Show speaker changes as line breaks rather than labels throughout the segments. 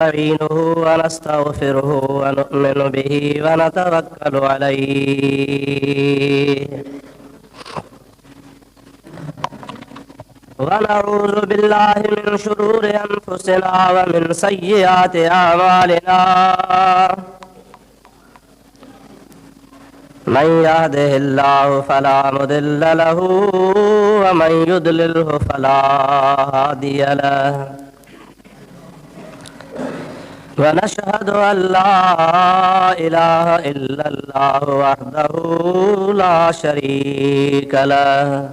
نستعينه ونستغفره ونؤمن به ونتوكل عليه ونعوذ بالله من شرور أنفسنا ومن سيئات أعمالنا من يهده الله فلا مضل له ومن يضلله فلا هادي له ونشهد أن لا إله إلا الله وحده لا شريك له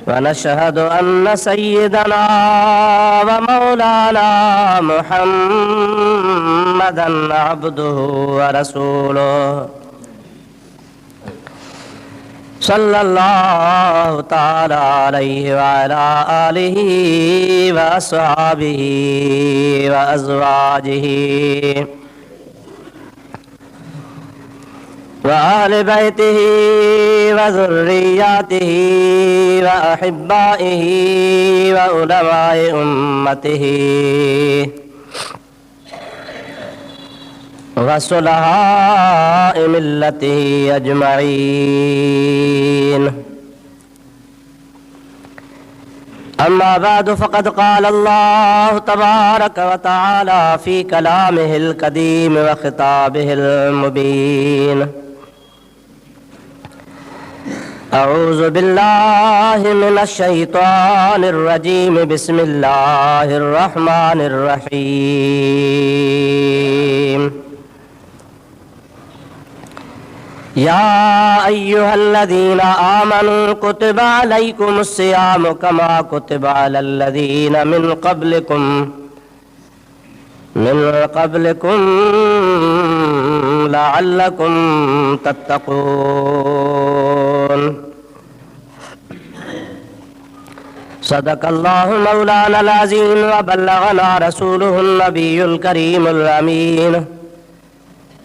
ونشهد أن سيدنا ومولانا محمدا عبده ورسوله صلى الله تعالى عليه وعلى آله وأصحابه وأزواجه وأهل بيته وذرياته وأحبائه وعلماء أمته وصلحاء ملته أجمعين. أما بعد فقد قال الله تبارك وتعالى في كلامه القديم وخطابه المبين: أعوذ بالله من الشيطان الرجيم. بسم الله الرحمن الرحيم. يا أيها الذين آمنوا كتب عليكم الصيام كما كتب على الذين من قبلكم لعلكم تتقون. صدق الله مولانا العظيم وبلغنا رسوله النبي الكريم الأمين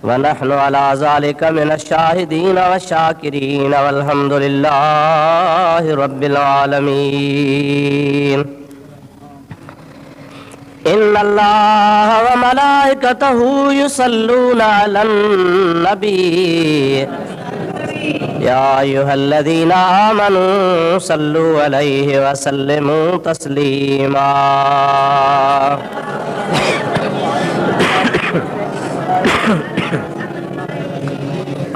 ونحن على ذلك من الشاهدين والشاكرين والحمد لله رب العالمين. إن الله وملائكته يصلون على النبي يا أيها الذين آمنوا صلوا عليه وسلموا تسليما.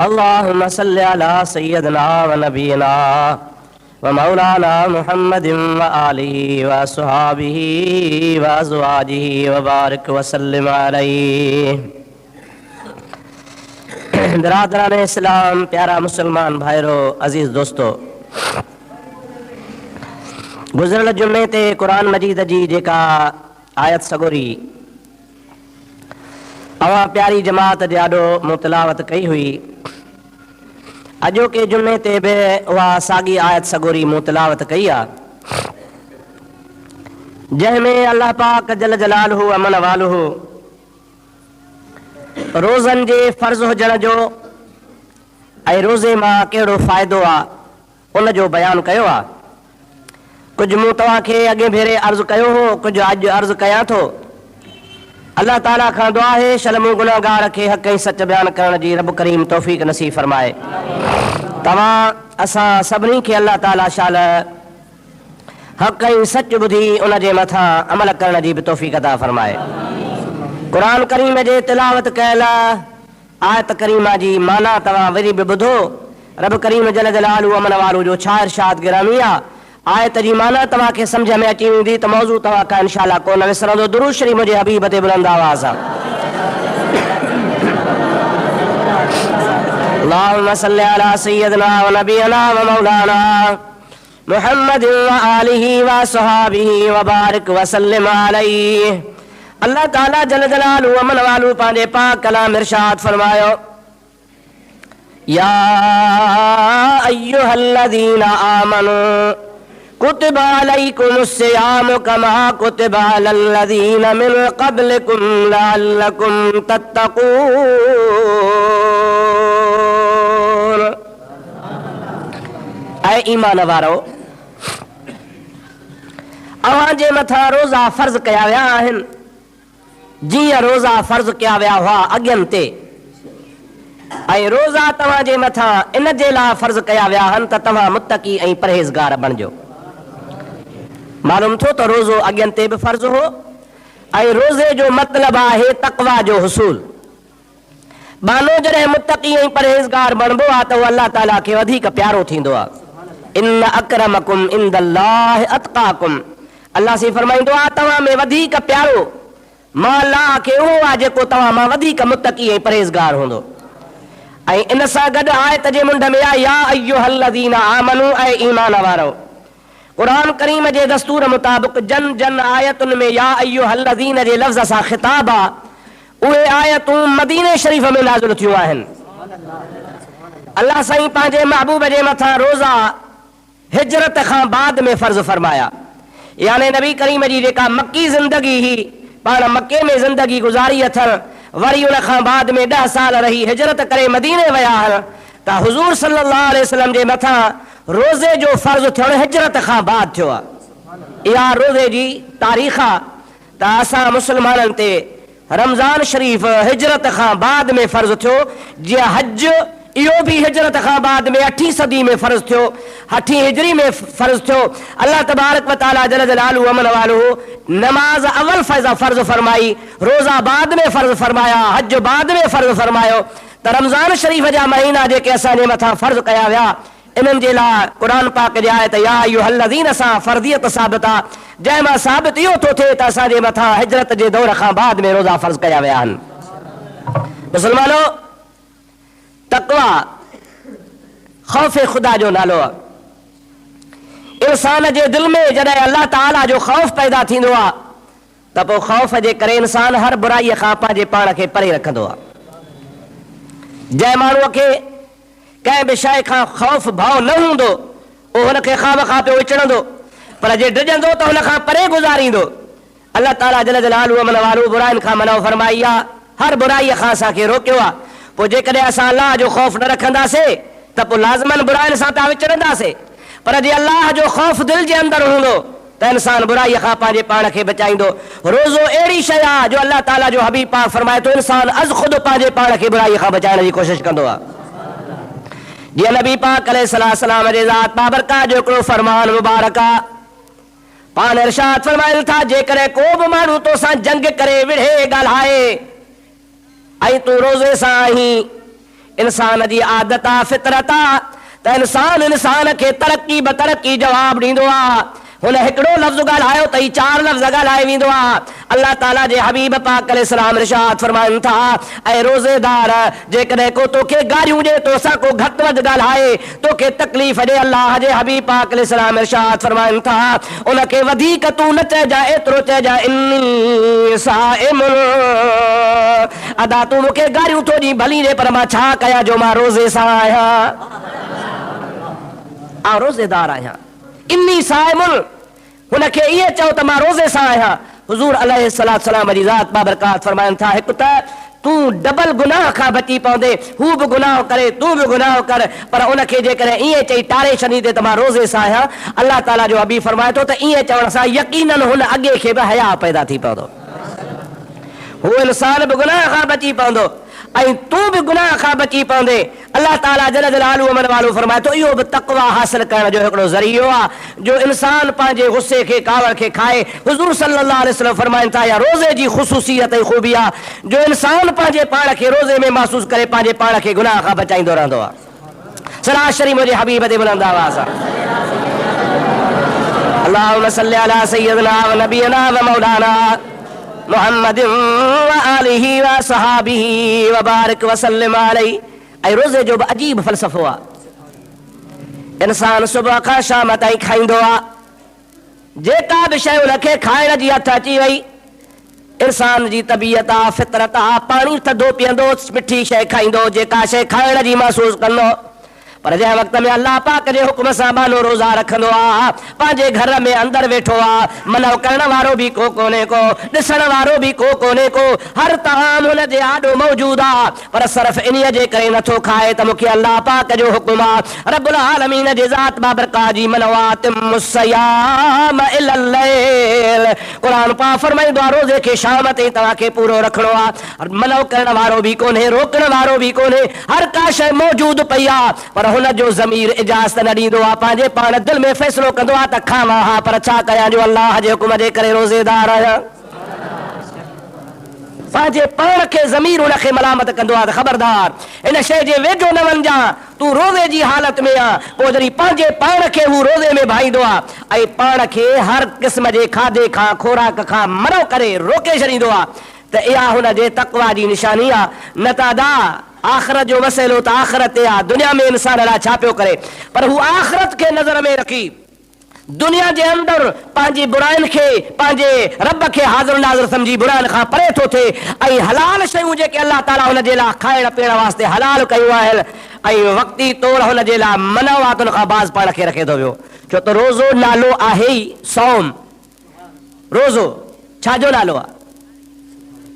اللهم صل على سيدنا ونبينا ومولانا محمد وآله وصحابه وأزواجه وبارك وسلم عليه. बिरादरान इस्लाम, प्यारा मुसलमान भाइरों, अजीज दोस्तों, गुज़िरियल जुमे ते क़ुरान मजीद जी जेका आयत सगोरी अवां प्यारी जमात जे ॾाढो मुतलावत कई हुई, अॼोके जुमे ते बि उहा साॻी आयत सगोरी मुतलावत कई आहे, जंहिंमें अल्लाह पाक जल जलालहू अमन वालहू रोज़नि जे फ़र्ज़ हुजण जो ऐं रोज़े मां कहिड़ो फ़ाइदो आहे उन जो बयानु कयो आहे। कुझु मूं तव्हांखे अॻे भेरे अर्ज़ु कयो हो, कुझु अॼु अर्ज़ु कयां थो। अल्लाह ताला खां दुआ आहे शर्मू गुनाहगार खे हक़ ऐं सच बयानु करण जी रब करीम तौफ़ीक़ नसीब फरमाए। तव्हां असां सभिनी खे अल्लाह ताला शाल हक़ ऐं सच ॿुधी उन जे मथां अमल करण जी बि तौफ़ीक़ अता फरमाए। क़ुरान करीम जे तिलावत कयल आयत करीमा जी माना तव्हां वरी बि ॿुधो। रब करीम जल जलालहू अमन वालो जो छा इरशाद गिरामी आहे। आयत जी माना तव्हांखे सम्झ में अची वेंदी त मौज़ू तव्हां खां इंशाअल्लाह कोन विसरंदो। दुरूद शरीफ़ मुंहिंजे हबीब ते बुलंद आवाज़ आहे। अल्लाहुम्मा सल्लि अला सय्यिदना व नबियना व मौलाना मुहम्मद व आलिहि व सहाबिहि व बारिक व सल्लिम अलैहि। अल्लाह ताला जल जलालहू अमन वालू पंहिंजे पाक कलाम इरशाद फरमायो: या अय्युहल्लज़ीना आमनू कुतिबा अलैकुमुस्सियाम कमा कुतिबा अलल्लज़ीना मिन क़ब्लिकुम लअल्लकुम तत्तक़ून। ऐं ईमान वारो, अवां जे मथां रोज़ा फ़र्ज़ कया विया आहिनि जीअं रोज़ा फ़र्ज़ कया विया हुआ अॻियनि ते, ऐं रोज़ा तव्हांजे मथां इन जे लाइ फ़र्ज़ कया विया आहिनि त तव्हां मुत्तक़ी ऐं परहेज़गार बणिजो। मालूम थियो त रोज़ो अॻियनि ते बि फ़र्ज़ हो, ऐं रोज़े जो मतिलबु आहे तक़वा जो हुसूल। बानो जॾहिं मुत्तक़ी ऐं परहेज़गार बणिबो आहे त उहो अलाह ताला खे वधीक प्यारो थींदो आहे। इन अकरमकुम इंदल्लाहि अतक़ाकुम, अलाह से फरमाईंदो आहे तव्हां में वधीक प्यारो मां अलाह खे उहो आहे जेको तव्हां मां वधीक मुत्तक़ी ऐं परहेज़गार हूंदो। ऐं इन सां गॾु आयत जे मुंड में आहे या अय्युहल्लज़ीना आमनू, ऐं ईमान वारो। क़ुरान करीम जे दस्तूर मुताबिक़ जन जन आयतुनि में या अय्युहल्लज़ीना जे लफ़्ज़ सां ख़िताब आहे। उहे आयतूं मदीने शरीफ़ में नाज़िल थियूं आहिनि। अलाह साईं पंहिंजे महबूब जे मथां रोज़ा हिजरत खां बाद में फ़र्ज़ फरमाया, यानी नबी करीम जी जेका मक्की ज़िंदगी ही पाण मके में ज़िंदगी गुज़ारी अथनि, वरी उन खां बाद में 10 साल रही हिजरत करे मदीने विया आहिनि, त हुज़ूर सल्लल्लाहु अलैहि वसल्लम जे मथां रोज़े जो फ़र्ज़ थियणु हिजरत खां बाद थियो आहे। इहा रोज़े जी तारीख़ आहे त असां मुस्लमाननि ते रमज़ान शरीफ़ हिजरत खां बाद में फ़र्ज़ थियो, जीअं हज इहो बि हिजरत खां बाद में 8वीं सदी में फ़र्ज़ थियो, 8वीं हिजरी में फ़र्ज़ थियो। अल्लाह तबारक व तआला जल जलालहू अमन वालहू नमाज अवल फ़र्ज़ फरमाई, रोज़ा बाद में फ़र्ज़ फरमाया, हज बाद में फ़र्ज़ फरमायो। त रमज़ान शरीफ़ जा महीना जेके असांजे मथां फ़र्ज़ कया विया, इन्हनि जे लाइ क़ुरान पाक जी आयत या अय्युहल्लज़ीना सां फ़र्ज़ियत साबित आहे, जंहिंमां साबित इहो थो थिए त असांजे मथां हिजरत जे दौर खां बाद में रोज़ा फ़र्ज़ कया विया आहिनि। मुस्लमानो, तक़वा ख़ौफ़ ख़ुदा जो नालो आहे। इंसान जे दिलि में जॾहिं अल्लाह ताला जो ख़ौफ़ पैदा थींदो आहे त पोइ ख़ौफ़ जे करे इंसान हर बुराईअ खां पंहिंजे पाण खे परे रखंदो आहे। जंहिं माण्हूअ खे कंहिं बि शइ खां ख़ौफ़ भाव न हूंदो, उहो हुनखे ख़्वाब खां पियो विचड़ंदो, पर जे डिॼंदो त हुन खां परे गुज़ारींदो। अल्लाह ताला जल जलालहू अमन वालहू बुराइनि खां मना फरमाई आहे, हर बुराईअ खां असांखे रोकियो आहे। पोइ जेकॾहिं असां अलाह जो ख़ौफ़ न रखंदासीं त पोइ लाज़मन बुराइनि सां पिया विचड़ंदासीं, पर जे अलाह जो ख़ौफ़ दिलि जे अंदरि हूंदो त इंसान बुराईअ खां पंहिंजे पाण खे बचाईंदो। रोज़ो अहिड़ी शइ आहे जो अल्लाह ताला जो हबीब पाक फरमाए थो इंसान अज़ ख़ुदि पंहिंजे पाण खे बुराईअ खां बचाइण जी कोशिशि कंदो आहे। जीअं नबी पाक अलैहिस्सलाम जे ज़ात बाबरकात जो हिकिड़ो फरमान मुबारक आहे, पाण इरशाद फरमाइनि था जेकॾहिं को बि माण्हू तोसां जंग करे विढ़े ॻाल्हाए ऐं तूं रोज़े सां आहीं, इंसान जी आदत आहे, फितरत आहे त इंसान खे तरक़ी ब तरक़ी जवाबु ॾींदो आहे। हुन हिकिड़ो लफ़्ज़ ॻाल्हायो त ई 4 लफ़्ज़ ॻाल्हाए वेंदो आहे। अल्लाह ताला जे हबीब पाक अलैहिस्सलाम इरशाद फरमाइनि था, ऐं रोज़ेदार जेकॾहिं को तोखे गारियूं ॾे, तोसां को घटि वधि ॻाल्हाए, तोखे तकलीफ़ ॾे, अल्लाह जे हबीब पाक अलैहिस्सलाम इरशाद फरमाइनि था उनखे वधीक तूं न चइजांइ, एतिरो चइजांइ इन्नी साइमुन, अदा तूं मूंखे गारियूं थो ॾीं भली ॾे, पर मां छा कयां जो मां रोज़े सां आहियां, रोज़ेदार आहियां। इन्नी साइमुन, हुनखे इहे चओ त मां रोज़े सां आहियां। हुज़ूर अलैहिस्सलाम जी ज़ात बाबरकात फरमाइनि था, हिकु त तूं डबल गुनाह खां बची पवंदे, हू बि गुनाह करे तूं बि गुनाह कर, पर उनखे जेकॾहिं ईअं चई टारे छॾींदे त मां रोज़े सां आहियां, अल्लाह ताला जो हबीब फरमाए थो त ईअं चवण सां यकीनन हुन अॻे खे बि हया पैदा थी पवंदो, हू इंसान बि गुनाह खां बची पवंदो ऐं तूं बि गुनाह खां बची पवंदे। अल्लाह ताला जल जलालहू अमन वालहू फरमाए थो इहो बि तक़वा हासिल करण जो हिकिड़ो ज़रियो आहे जो इंसान पंहिंजे गुस्से खे कावड़ खे खाए। हुज़ूर सल्लल्लाहु अलैहि वसल्लम फरमाइनि था या रोज़े जी ख़ुसूसियत ऐं ख़ूबी आहे जो इंसान पंहिंजे पाण खे रोज़े में महसूस करे पंहिंजे पाण खे गुनाह खां बचाईंदो रहंदो आहे। सलात शरीफ़ मुंहिंजे हबीब ते बुलंद आवाज़ सां अल्लाहुम्मा सल्ली अला सय्यिदना व नबियना व मौलाना मुहम्मद व आलिहि व सहाबिहि व बारिक व सल्लिम अलैहि। ऐं रोज़े जो बि अजीब फ़लसफ़ो आहे, इंसान सुबुह खां शाम ताईं खाईंदो आहे, जेका बि शइ हुनखे खाइण जी हथ अची वई, इंसान जी तबियत आहे, फितरत आहे, पाणी थधो पीअंदो, मिठी शइ खाईंदो, जेका शइ खाइण जी महसूस कंदो, पर जंहिं वक़्त में अल्लाह पाक जे हुक्म सां बानो रोज़ा रखंदो आहे, पंहिंजे घर में अंदरि वेठो आहे, मना करण वारो बि को कोन्हे को, ॾिसण वारो बि को कोन्हे को, हर तमाम हुन जे आॾो मौजूदु आहे, पर सिर्फ़ इन्हीअ जे करे नथो खाए त मूंखे अल्लाह पाक जो हुक्म आहे। रब्बुल आलमीन जे ज़ात बाबरकात जी मनवातिमुस सियाम इलल लैल, क़ुरान पाक फरमाईंदो आहे रोज़े खे शाम ताईं तव्हांखे पूरो रखणो आहे। मनो करण वारो बि कोन्हे, रोकण वारो बि कोन्हे, हर का शइ मौजूदु पई आहे, पर हुन जो ज़मीर इजाज़त न ॾींदो आहे, पंहिंजे पाण दिलि में फ़ैसिलो कंदो आहे त खावां हा, पर छा कयां जो अल्लाह जे हुक्म जे करे रोज़ेदार आहियां। पंहिंजे पाण खे ज़मीर हुनखे मलामत कंदो आहे त ख़बरदार इन शइ जे वेझो न वञजां, तूं रोज़े जी हालत में आहे। पोइ जॾहिं पंहिंजे पाण खे हू रोज़े में भाईंदो आहे ऐं पाण खे हर क़िस्म जे खाधे खां खोराक खां मनो करे रोके छॾींदो आहे, त इहा हुन जे तक़वा जी निशानी आहे। न त अदा आख़िरत जो मसइलो त आख़िरत ते आहे, दुनिया में इंसान लाइ छा पियो करे, पर हू आख़िरत खे नज़र में रखी दुनिया जे अंदरि पंहिंजी बुराइनि खे, पंहिंजे रब खे हाज़िर नाज़िर सम्झी बुराइनि खां परे थो थिए ऐं हलाल शयूं जेके अल्लाह ताला हुन जे लाइ खाइण पीअण वास्ते हलाल कयूं आहिनि ऐं वक़्ती तौरु हुन जे लाइ मनावातुनि खां बाज़ पाण खे रखे थो वियो। छो त रोज़ो नालो आहे ई सौम। रोज़ो छाजो नालो आहे?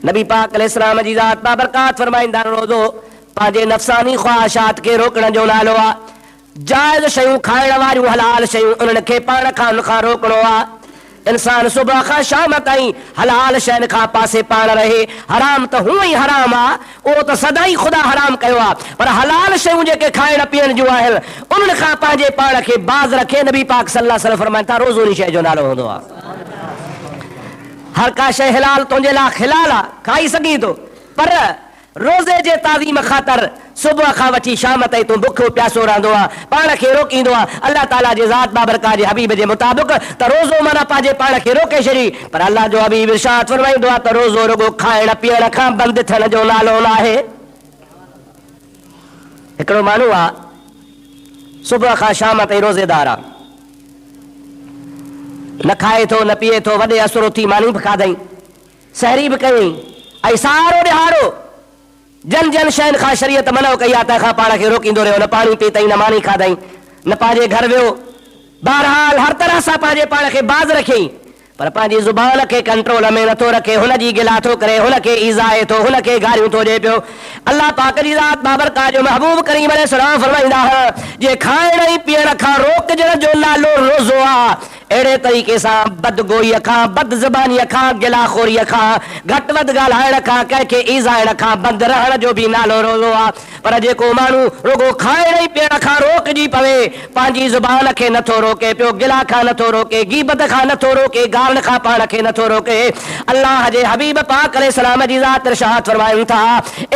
नबी पाक अलैहिस्सलाम जी ज़ात बाबरकात फरमाईंदा रोज़ो पंहिंजे नफ़्सानी ख़्वाहिशात खे रोकण जो नालो आहे। जाइज़ शयूं खाइण वारियूं हलाल शयूं उन्हनि खे पाण खां उन खां रोकणो आहे। इंसान सुबुह खां शाम ताईं हलाल शयुनि खां पासे पाण रहे। हराम त हूअं ई हराम आहे, उहो त सदाई ख़ुदा हराम कयो आहे, पर हलाल शयूं जेके खाइण पीअण जूं आहिनि उन्हनि खां पंहिंजे पाण खे बाज़ रखे। नबी पाक सल्लल्लाहु अलैहि वसल्लम फरमाइनि था रोज़ो उन शइ जो नालो हूंदो आहे। हर का शइ हिलाल तुंहिंजे लाइ खिलाल आहे, खाई सघीं थो, पर रोज़े जे ताज़ीम ख़ातिर सुबुह खां वठी शाम ताईं तूं बुखो प्यासो रहंदो आहे, पाण खे रोकींदो आहे। अल्लाह ताला जे ज़ात बाबरकात जे हबीब जे मुताबिक़ त रोज़ो माना पंहिंजे पाण खे रोके छॾी, पर अल्लाह जो हबीब इरशाद फरमाईंदो आहे त रोज़ो रुगो खाइण पीअण खां बंदि थियण जो नालो न आहे। हिकिड़ो माण्हू आहे सुबुह खां शाम ताईं रोज़ेदार आहे, न खाए थो न पीए थो, वॾे असुर थी मानी बि खाधई, सहरी बि कयई ऐं सारो ॾिहाड़ो जन जन शयुनि खां शरीयत मनो कई आहे, तंहिंखां पाण खे रोकींदो रहियो। न पाणी पीतई, न मानी खाधई, न पंहिंजे घर वियो, बहरहाल हर तरह सां पंहिंजे पाण खे बाज़ रखियईं, पर पंहिंजी ज़ुबान खे कंट्रोल में नथो रखे। हुनजी गिला थो करे, हुनखे ईज़ाए थो, हुनखे गारियूं थो ॾिए पियो। अल्लाह पाक जी ज़ात बाबरकात जो महबूब करीम अलैहिस्सलाम फरमाईंदा जे खाइण ऐं पीअण खां रोकजण जो नालो रोज़ो आहे। अहिड़े तरीक़े सां बदगोईअ खां, बद ज़बानीअ खां, गिलाखोरीअ खां, घटि वधि ॻाल्हाइण खां, कंहिंखे ईज़ाइण खां बंदि रहण जो बि नालो रोज़ो आहे। पर जेको माण्हू रुगो खाइण ऐं पीअण खां रोकजी पवे, पंहिंजी ज़ुबान खे नथो रोके पियो, गिला खां नथो रोके, गीबत खां नथो रोके, गाल्हि खां पाण खे नथो रोके, अल्लाह जे हबीब पाक अलैहिस्सलाम जी ज़ात इरशाद फरमाइनि था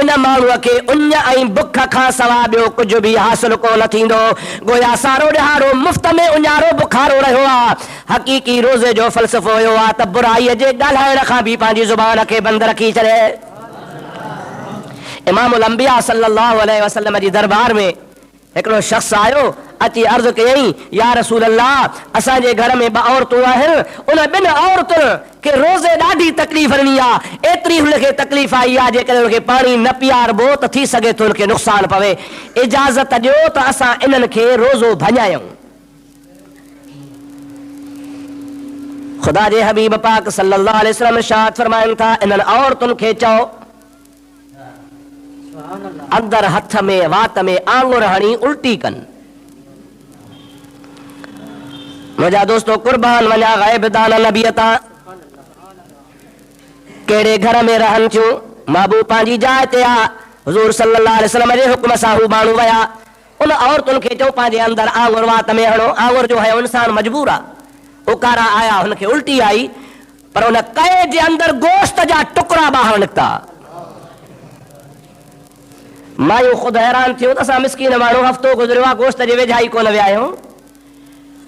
इन माण्हूअ खे उञ ऐं बुख खां सवाइ ॿियो कुझु बि हासिल कोन थींदो। गोया सारो ॾिहाड़ो मुफ़्त में उञारो बुखारो रहियो आहे। हक़ीक़ी रोज़े जो फ़लसफ़ो हुयो आहे त बुराईअ जे ॻाल्हाइण खां बि पंहिंजी ज़ुबान खे बंदि रखी छॾे। इमामुल अंबिया सल्लल्लाहु अलैहि वसल्लम जी दरबार में हिकिड़ो शख़्स आयो, अची अर्ज़ु कयईं या रसूल अल्लाह असांजे घर में 2 औरतूं आहिनि, उन 2 औरतुनि खे रोज़े ॾाढी तकलीफ़ ॾिनी आहे। एतिरी हुनखे तकलीफ़ आई आहे जेकॾहिं हुनखे पाणी न पीआरबो त थी सघे थो हुनखे नुक़सानु पवे। इजाज़त ॾियो त असां इन्हनि खे रोज़ो भञायूं। खुदा जे हबीब पाक सल्लल्लाहु अलैहि वसल्लम इरशाद फरमाइनि था इन्हनि औरतुनि खे चओ अंदर हथ में वात में आंगुर हणी उल्टी कनि। मुंहिंजा दोस्तो कुर्बान वञा ग़ैब दाना नबीअता कहिड़े घर में रहनि थियूं, महबूब पंहिंजी जाइ ते आहे, हुज़ूर सल्लल्लाहु अलैहि वसल्लम जे हुक्म सां हू माण्हू विया, उन औरतुनि खे चओ पंहिंजे अंदर आंगुर वात में हणो। आंगुर जो है इंसान मजबूर आहे, उकारा आया, हुनखे उल्टी आई, पर हुन कए जे अंदर गोश्त जा टुकड़ा ॿाहिरि निकिता। मायूं ख़ुदि हैरान थियूं त असां मिसकीन माण्हू हफ़्तो गुज़रियो आहे गोश्त जे वेझाई कोन विया आहियूं,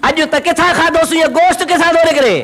अॼु त किथां खाधोसीं, इहो गोश्त किथां थो निकिरे।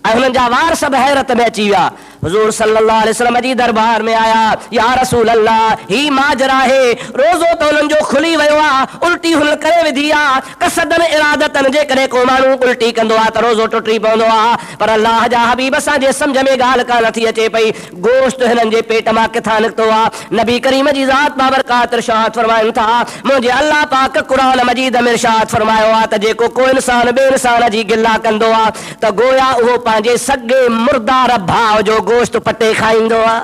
ऐं हुननि जा वार सभु हैरत में अची विया। हुजूर सल्लल्लाहु अलैहि वसल्लम जी दरबार में आया, या रसूल अल्लाह ही माजरा है, रोज़ो तो उन्हनि जो खुली वियो आहे, उल्टी हुन करे विधी आहे, कसदन इरादतन जे करे को माण्हू उल्टी कंदो आहे त रोज़ो टुटी पवंदो आहे। पर अल्लाह जा हबीब असांजे सम्झ में ॻाल्हि कान थी अचे पई, गोश्त हिननि जे पेट मां किथां निकितो आहे। नबी करीम जी ज़ात बाबरकात इरशाद फरमाइनि था, मुंहिंजे अल्लाह पाक क़ुरान मजीद में इरशाद फरमायो आहे त जेको को इंसान ॿिए इंसान जी गिला कंदो आहे त गोया उहो पंहिंजे सॻे मुर्दार भाउ जो गोश्त पटे खाईंदो आहे।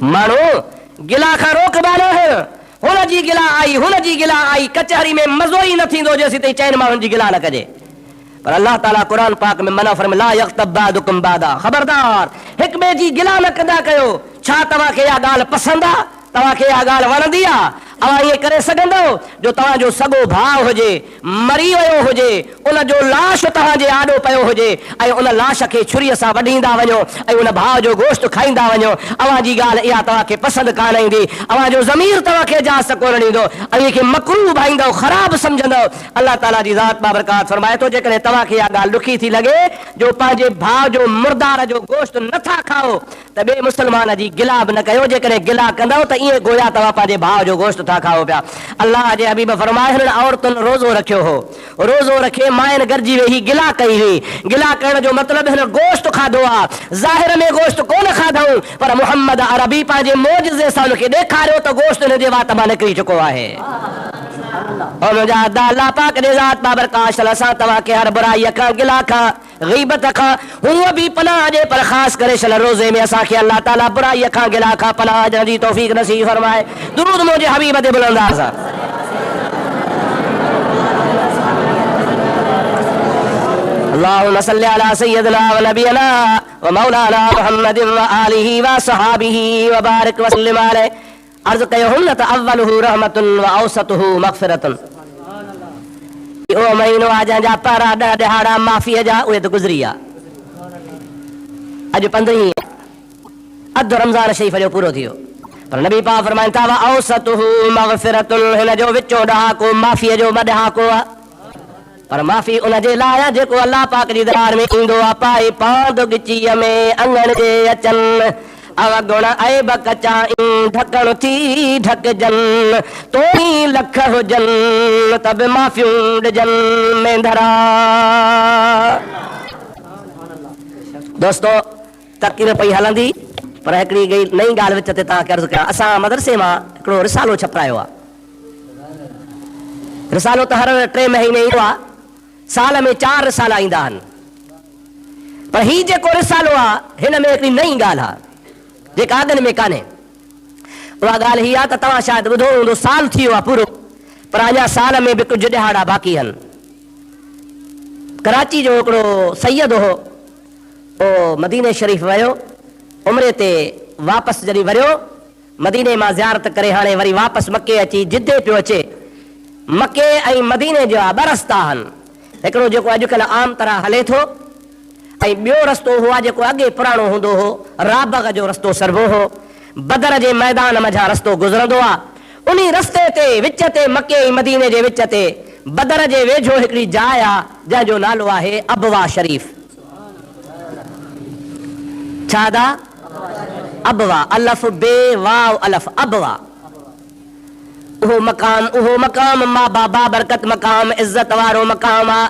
माण्हू गिला खां रोकबा न आहिनि, हुन जी गिला आई, हुन जी गिला आई, कचहरी में मज़ो ई न थींदो जेसीं ताईं चइनि माण्हुनि जी गिला न कजे। पर अल्लाह ताला क़ुरान पाक में मना फरमाए, ला यग़्तब बादुकुम बादा, ख़बरदार हिक ॿिए जी गिला न कंदा कयो। छा तव्हांखे इहा ॻाल्हि पसंदि आहे? तव्हांखे इहा ॻाल्हि वणंदी आहे? अवां ईअं करे सघंदो जो तव्हांजो सॻो भाउ हुजे, मरी वियो हुजे, उन जो लाश तव्हांजे आॾो पियो हुजे ऐं उन लाश खे छुरीअ सां वढींदा वञो ऐं उन भाउ जो गोश्त खाईंदा वञो, अवां जी ॻाल्हि इहा तव्हांखे पसंदि कान ईंदी, अवां जो ज़मीर तव्हांखे इजाज़त कोन ॾींदो ऐं इनखे मकरूह भाईंदव, ख़राब सम्झंदव। अल्लाह ताला जी ज़ात बाबरकात फरमाए थो, जेकॾहिं तव्हांखे इहा ॻाल्हि ॾुखी थी लॻे जो पंहिंजे भाउ जो मुर्दार जो गोश्त नथा खाओ त ॿिए मुस्लमान जी गिला बि न कयो। जेकॾहिं गिला कंदव त ईअं गोया तव्हां पंहिंजे भाउ जो गोश्त था खाओ पिया। अल्लाह जे हबीब फरमाए, हिन औरतुनि रोज़ो रखियो हो, रोज़ो रखे माइन गॾिजी वेही गिला कई हुई। गिला करण जो मतिलबु हिन गोश्त खाधो आहे, ज़ाहिर में गोश्त कोन खाधऊं, पर मुहम्मद अरबी पंहिंजे मोजिज़े सां हुनखे ॾेखारियो त गोश्त हिन जे वात मां निकिरी चुको आहे। अल्लाह पाक जे ज़ात बाबरकात सां तव्हांखे हर बुराई खां, गिला खां, ग़ीबत खां हूअ बि पनाह ॾे, पर ख़ासि करे शन रोज़े में असांखे अल्लाह ताला बुराई खां, गिला खां पनाह ॾियण जी तौफ़ीक़ नसीब फरमाए। दुरूद मुंहिंजे हबीब ते बुलंद आज़ा। अल्लाहुम्मा सल्लि अला सय्यिदिना व नबियना व मौलाना मुहम्मदिन व आलिहि व सहाबिहि व बारिक व सल्लिम अलैहि। अर्ज़ कयो हुन त अव्वलुहु रहमतुन व औसतुहु मग़फ़िरतुन। ओ महीनो आहे जंहिंजा पहिरां 10 ॾिहाड़ा माफ़ीअ जा, उहे त गुज़री विया। अॼु 15 अधु रमज़ान शरीफ़ जो पूरो थियो, पर नबी पाक फरमाइनि था, व औसतुहु मग़फ़िरतुन, हिन जो विचो ॾहाको माफ़ीअ जो ॾहाको आहे। पर माफ़ी उन जे लाइ आहे जेको अल्लाह पाक जी दरबार में ईंदो आहे, पाए पांद गिचीअ में अंगण जे अचनि, अवगुण ऐब कचाई ढकण थी ढकजन, तोही लख हुजन तब माफ़ियूं ॾिजन मेंधरा। दोस्तो तक़रीर पई हलंदी, पर हिकिड़ी नई ॻाल्हि विच ते तव्हांखे अर्ज़ु कयां। असां मदरसे मां हिकिड़ो रिसालो छपायो आहे। रिसालो त हर 3 महीने ईंदो आहे, साल में 4 रिसाला ईंदा आहिनि, पर हीउ जेको रिसालो आहे हिन में हिकिड़ी नई ॻाल्हि आहे जेका अॻनि में कान्हे। उहा ॻाल्हि हीअ आहे त तव्हां शायदि ॿुधो हूंदो, साल थी वियो आहे पूरो, पर अञा साल में बि कुझु ॾिहाड़ा बाक़ी आहिनि। कराची जो हिकिड़ो सैयद हो, उहो मदीने शरीफ़ वियो, उमिरि ते वापसि जॾहिं वरियो, मदीने मां ज़ियारत करे हाणे वरी वापसि मके अची जिदे पियो अचे। मके ऐं मदीने जा 2 रस्ता आहिनि, हिकिड़ो जेको अॼुकल्ह आम तरह हले थो, ऐं ॿियो रस्तो हुआ जेको अॻे पुराणो हूंदो हो, राबग जो रस्तो सरबो हो, बदर जे मैदान मझां रस्तो गुज़रंदो आहे। उन रस्ते ते विच ते, मके ऐं मदीने जे विच ते, बदर जे वेझो हिकिड़ी जाइ आहे जंहिंजो नालो आहे अबवा शरीफ़। छा दा? अबवा, अलफ बे वाव अलफ, अबवा। उहो मक़ाम मां बाबा बरकत मक़ाम, इज़त वारो मक़ाम आहे।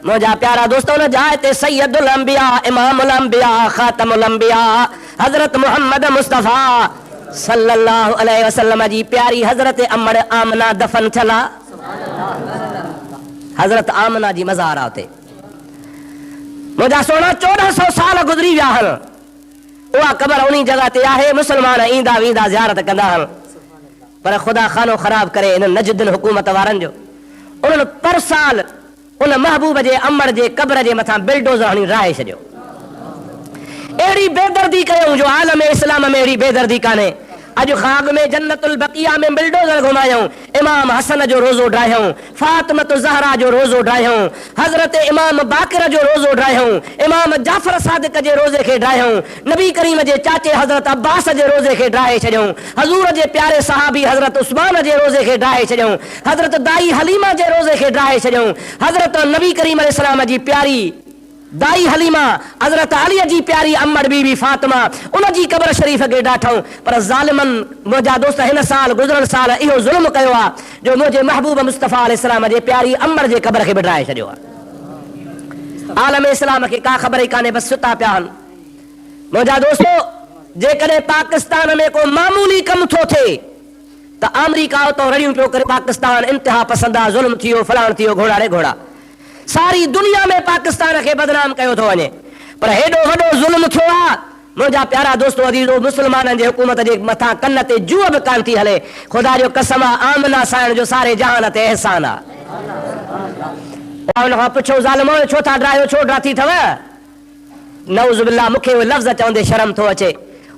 मुंहिंजा प्यारा दोस्तो, न जाइ ते सैयदुल अंबिया, इमामुल अंबिया, खातमुल अंबिया, हज़रत मोहम्मद मुस्तफ़ा सल्लल्लाहु अलैहि वसल्लम जी प्यारी हज़रत अमर आमना दफ़न थियला। हज़रत आमना जी मज़ार आहे उते। मुंहिंजा सोना 1400 साल गुज़री विया आहिनि, उहा क़बर उन जॻह ते आहे। मुस्लमान ईंदा वेंदा ज़ियारत कंदा आहिनि, पर ख़ुदा खानो ख़राब करे इन नजदिन हुकूमत वारनि जो, उन्हनि पर साल उन महबूब जे अमर जे क़ब्र जे मथां बिल्डोज़र हणी राहे छॾियो। अहिड़ी बेदर्दी कयूं जो आलम इस्लाम में अहिड़ी बेदर्दी कान्हे। अॼु खाग में जन्नतुल बकिया में बिल्डोज़र घुमायूं, इमाम हसन जो रोज़ो ड्राहियूं, फातिमत ज़हरा जो रोज़ो ड्राहियूं, हज़रत इमाम बाक़िर जो रोज़ो ड्राहियूं, इमाम जाफ़र सादिक जे रोज़े खे ड्राहियूं, नबी करीम जे चाचे हज़रत अब्बास जे रोज़े खे ड्राहे छॾियूं, हज़ूर जे प्यारे सहाबी हज़रत उस्मान जे रोज़े खे ड्राहे छॾियूं, हज़रत दाई हलीमा जे रोज़े खे ड्राहे छॾियूं, हज़रत नबी करीम अलैहिस्सलाम जी प्यारी दाई हलीमा हजरत अली जी प्यारी अम्मड़ बीबी फातिमा उन जी कब्र शरीफ़ के ॾाठऊं पर ज़ालिमन मुंहिंजा दोस्त हिन साल गुज़िरियल साल इहो ज़ुल्म कयो आहे जो मुंहिंजे महबूब मुस्तफ़ा अलैहिस्सलाम जे प्यारी अम्मड़ जे कब्र खे बिठाए छॾियो आहे। आलम इस्लाम खे का ख़बर ई कान्हे, बसि सुता पिया आहिनि। मुंहिंजा दोस्तो जेकॾहिं पाकिस्तान में को मामूली कमु थो थिए त अमरीका उतां रड़ियूं पियो करे पाकिस्तान इंतिहा पसंद आहे, ज़ुल्म थियो, फलाण थियो, घोड़ा रे घोड़ा। सारी दुनिया में पाकिस्तान के बदनाम कयो थो वञे पर हेॾो वॾो ज़ुल्म थियो आहे। मुंहिंजा प्यारा दोस्तो अज़ीज़ो मुस्लमाननि जे हुकूमत जे मथां कन ते जूअ बि कान थी हले। ख़ुदा जो कसम आहे आमना साइण जो सारे जहान ते एहसान आहे। उन खां पुछो ज़ालिमो छो था डरायो, छो डराती अथव? नऊज़ बिल्लाह मूंखे उहे लफ़्ज़ चवंदे शर्म थो अचे।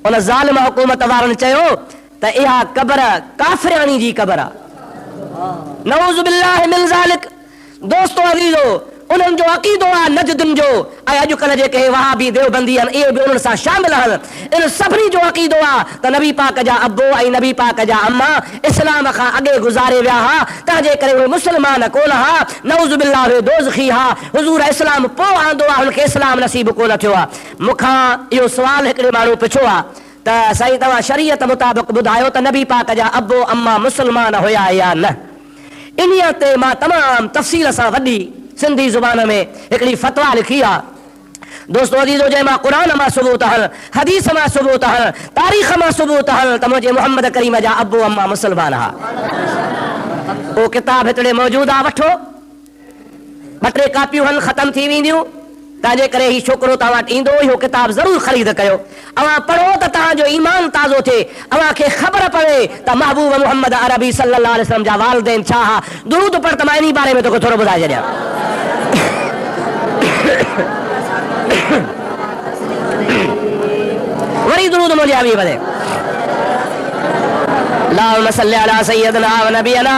उन ज़ालिम हुकूमत वारनि चयो त इहा क़ब्र काफ़िरानी जी क़ब्र आहे। नऊज़ बिल्लाह मिन ज़ालिक। दोस्तो अज़ीज़ो उन्हनि जो अक़ीदो आहे नजदुनि जो ऐं अॼुकल्ह जेके वहाबी देवबंदी आहिनि इहे बि उन्हनि सां शामिल आहिनि। इन सभिनी जो अक़ीदो आहे त नबी पाक जा अबो ऐं नबी पाक जा अम्मा इस्लाम खां अॻे गुज़ारे विया हा, तंहिंजे करे उहे मुस्लमान कोन हा। नऊज़ बिल्लाह उहे दोज़खी हा। हुज़ूर इस्लाम पोइ आंदो आहे, हुनखे इस्लाम नसीब कोन थियो आहे। मूंखां इहो सुवाल हिकिड़े माण्हू पुछियो आहे त साईं तव्हां शरीयत मुताबिक़ ॿुधायो त नबी पाक जा अबो अम्मा मुस्लमान हुया या न? इन्हीअ ते मां तमामु तफ़सील सां वॾी सिंधी ज़ुबान में हिकिड़ी फ़तवा लिखी आहे। दोस्तो अज़ीज़ो जंहिं मां क़ुरान मां सबूत आहिनि, हदीस मां सबूत आहिनि, तारीख़ मां सबूत आहिनि त मुंहिंजे मोहम्मद करीम जा अबो अम्मा मुस्लमान हा। उहो किताब हिकिड़े मौजूदु आहे, वठो। ॿ टे कापियूं आहिनि, ख़तमु थी वेंदियूं। तंहिंजे करे हीउ छोकिरो तव्हां वटि ईंदो, इहो किताब ज़रूरु ख़रीद कयो। अवां पढ़ो त तव्हांजो ईमान ताज़ो थिए, अवां खे ख़बर पवे त महबूब मोहम्मद अरबी सल्लल्लाहु अलैहि वसल्लम जा वालिदैन छा हा। दुरूद पढ़ त मां इन बारे में तोखे थोरो ॿुधाए छॾियां। वरी दुरूद मुंहिंजे आवी वधे। अल्लाहुम्मा सल्लि अला सय्यदना व नबियना